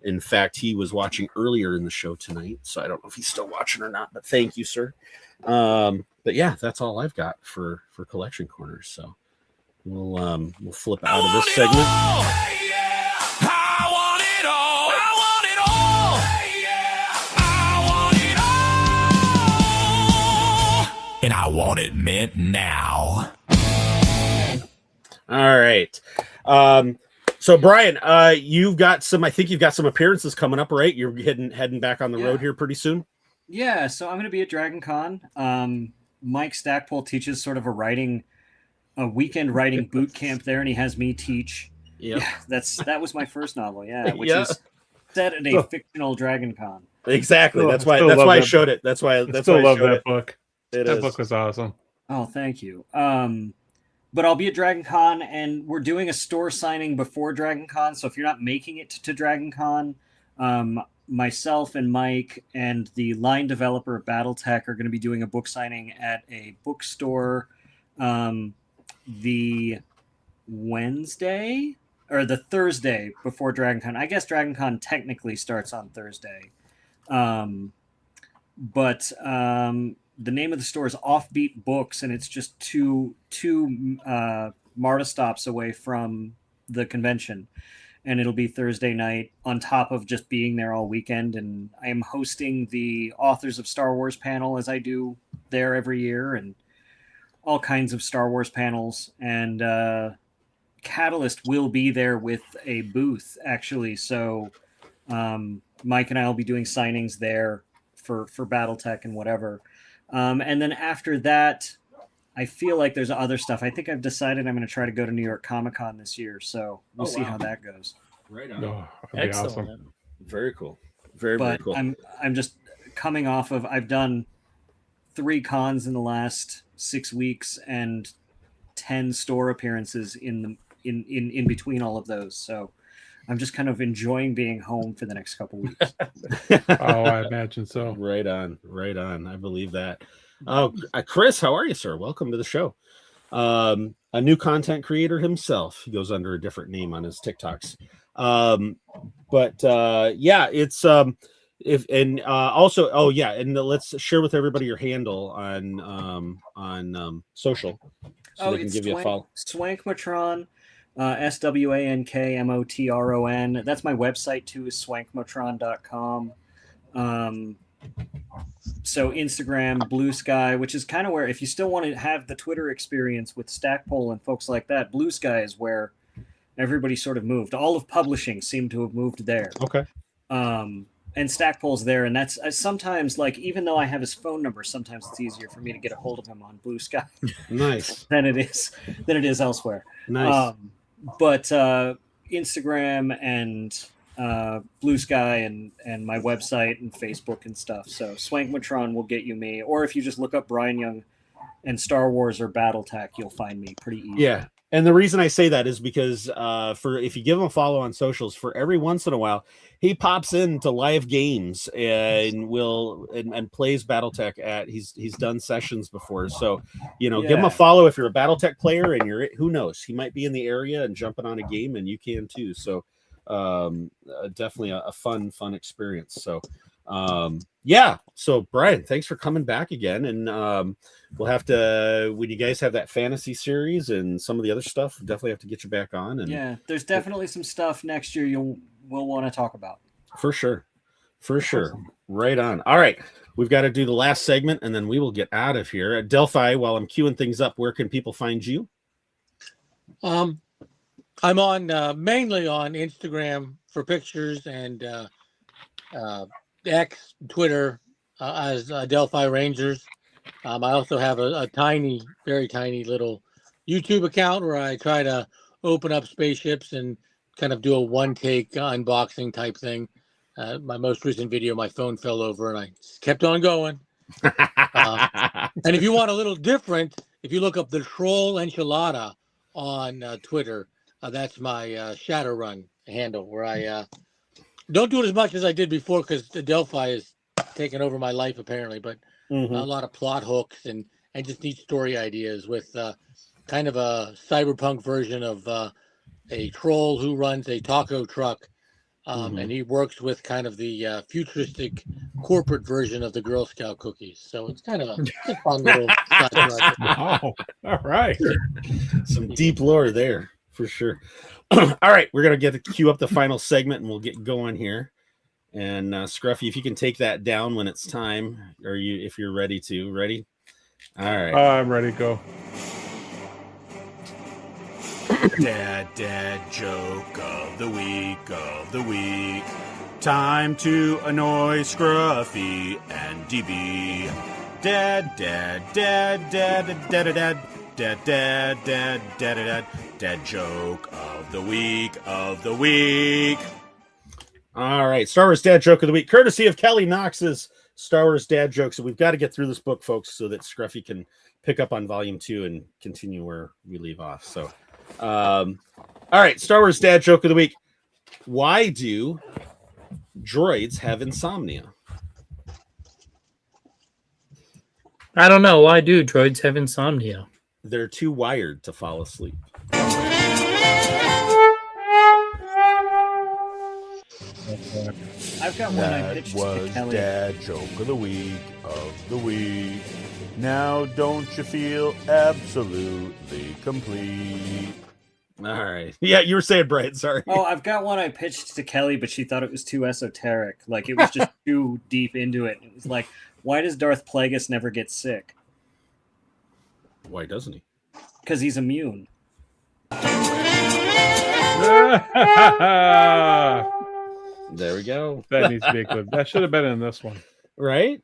in fact, he was watching earlier in the show tonight, so I don't know if he's still watching or not, but thank you, sir. But yeah, that's all I've got for Collection Corners. So we'll flip out of this segment. I want it all. I want it all. and I want it mint now. All right. So Brian, you've got some. I think you've got some appearances coming up, right? You're heading back on the road here pretty soon. Yeah, so I'm going to be at Dragon Con. Mike Stackpole teaches sort of a weekend writing boot camp there, and he has me teach. Yep. Yeah, that was my first novel, which Yeah. is set at a fictional Dragon Con. Exactly. That's why I showed it. That's why I love showed that it. book. That book was awesome. Oh, thank you. But I'll be at Dragon Con, and we're doing a store signing before Dragon Con. So if you're not making it to Dragon Con, myself and Mike and the line developer of BattleTech are going to be doing a book signing at a bookstore the Wednesday or the Thursday before Dragon Con. I guess Dragon Con technically starts on Thursday. But the name of the store is Offbeat Books, and it's just two MARTA stops away from the convention. And it'll be Thursday night on top of just being there all weekend. And I am hosting the Authors of Star Wars panel, as I do there every year, and all kinds of Star Wars panels. And Catalyst will be there with a booth, actually. So Mike and I will be doing signings there for BattleTech and whatever. And then after that, I feel like there's other stuff. I think I've decided I'm going to try to go to New York Comic Con this year. So we'll see how that goes. Right on. Oh, that'd be awesome. Very cool. Very cool. I'm just coming off of, I've done 3 cons in the last 6 weeks and 10 store appearances in between all of those. So I'm just kind of enjoying being home for the next couple weeks. Oh, I imagine so. Right on. I believe that. Oh, Chris, how are you, sir? Welcome to the show. A new content creator himself. He goes under a different name on his TikToks. Let's share with everybody your handle on social so they can give you a follow. Swankmotron. SWANKMOTRON. That's my website too, is swankmotron.com. So Instagram, Blue Sky, which is kind of where, if you still want to have the Twitter experience with Stackpole and folks like that, Blue Sky is where everybody sort of moved. All of publishing seemed to have moved there. Okay. And Stackpole's there, and that's sometimes, like, even though I have his phone number, sometimes it's easier for me to get a hold of him on Blue Sky. Nice. than it is elsewhere. Nice. But Instagram and Blue Sky and my website and Facebook and stuff. So Swankmatron will get you me. Or if you just look up Bryan Young and Star Wars or BattleTech, you'll find me pretty easy. Yeah. And the reason I say that is because if you give him a follow on socials, for every once in a while, he pops into live games and plays BattleTech he's done sessions before. So, give him a follow if you're a BattleTech player, and who knows, he might be in the area and jumping on a game, and you can too. So definitely a fun experience. So so Brian, thanks for coming back again, and we'll have to, when you guys have that fantasy series and some of the other stuff, definitely have to get you back on. And there's definitely some stuff next year we'll want to talk about. For sure. Right on. All right, we've got to do the last segment, and then we will get out of here. At Delphi, while I'm queuing things up, where can people find you? I'm on mainly on Instagram for pictures, and X, Twitter as Delphi Rangers. I also have a tiny, very tiny little YouTube account where I try to open up spaceships and kind of do a one-take unboxing type thing. My most recent video, my phone fell over and I just kept on going. And if you want a little different, if you look up the Troll Enchilada on Twitter, that's my Shadowrun handle, where I don't do it as much as I did before because the Delphi has taken over my life apparently, but a lot of plot hooks and just neat story ideas with kind of a cyberpunk version of a troll who runs a taco truck, and he works with kind of the futuristic corporate version of the Girl Scout cookies. So it's kind of a fun little side project. Oh, all right. Some deep lore there for sure. All right, we're gonna get to queue up the final segment, and we'll get going here. And Scruffy, if you can take that down when it's time, or if you're ready to. Ready? All right. I'm ready to go. Dad joke of the week. Time to annoy Scruffy and DB. Dad joke of the week. All right, Star Wars dad joke of the week, courtesy of Kelly Knox's Star Wars dad jokes. So we've got to get through this book, folks, so that Scruffy can pick up on volume 2 and continue where we leave off. So, all right, Star Wars dad joke of the week. Why do droids have insomnia? I don't know. Why do droids have insomnia? They're too wired to fall asleep. I've got one I pitched to Kelly. Dad joke of the week. Now don't you feel absolutely complete? All right. Yeah, you were saying, Bryan. Sorry. Oh, I've got one I pitched to Kelly, but she thought it was too esoteric. Like, it was just too deep into it. It was like, why does Darth Plagueis never get sick? Why doesn't he? Because he's immune. There we go. That needs to be a clip. That should have been in this one. Right?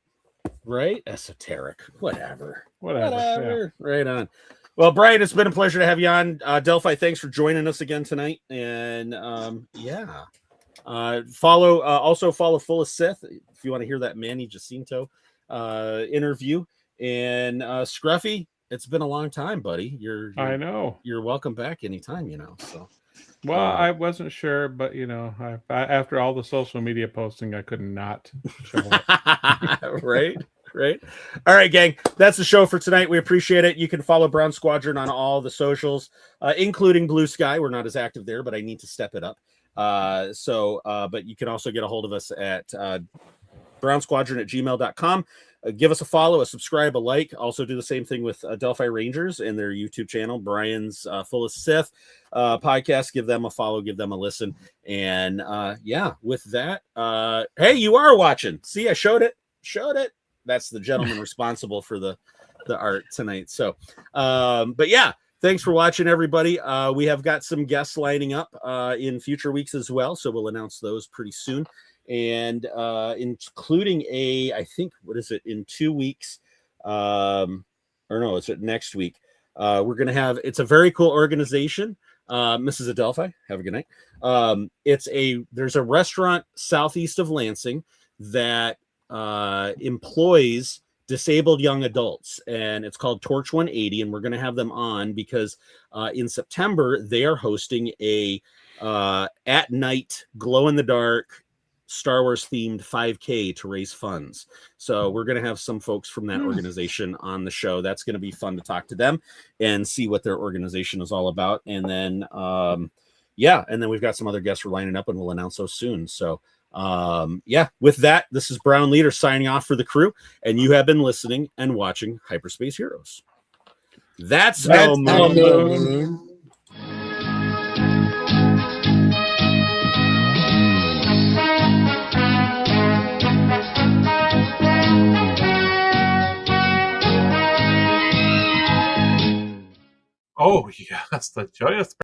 Esoteric. Whatever. Yeah. Right on. Well, Bryan, it's been a pleasure to have you on. Delphi, thanks for joining us again tonight. And also follow Full of Sith if you want to hear that Manny Jacinto interview. And Scruffy, it's been a long time, buddy. I know. You're welcome back anytime, So. Well, I wasn't sure, but I after all the social media posting, I could not show it. Right. All right, gang. That's the show for tonight. We appreciate it. You can follow Brown Squadron on all the socials, including Blue Sky. We're not as active there, but I need to step it up. But you can also get a hold of us at brownsquadron@gmail.com. Give us a follow, a subscribe, a like. Also do the same thing with Delphi Rangers and their YouTube channel, Bryan's Full of Sith podcast. Give them a follow, give them a listen. And with that, hey, you are watching. See, I showed it. That's the gentleman responsible for the art tonight. So, thanks for watching, everybody. We have got some guests lining up in future weeks as well. So we'll announce those pretty soon. And including in 2 weeks, it's next week. We're going to have, it's a very cool organization. Mrs. Adelphi, have a good night. There's a restaurant southeast of Lansing that employs disabled young adults, and it's called Torch 180. And we're going to have them on because in September, they are hosting a at night glow in the dark Star Wars themed 5K to raise funds. So we're going to have some folks from that organization on the show. That's going to be fun to talk to them and see what their organization is all about. And then, and then we've got some other guests we're lining up and we'll announce those soon. So, with that, this is Brown Leader signing off for the crew. And you have been listening and watching Hyperspace Heroes. That's no moon. Oh, yes, the joyous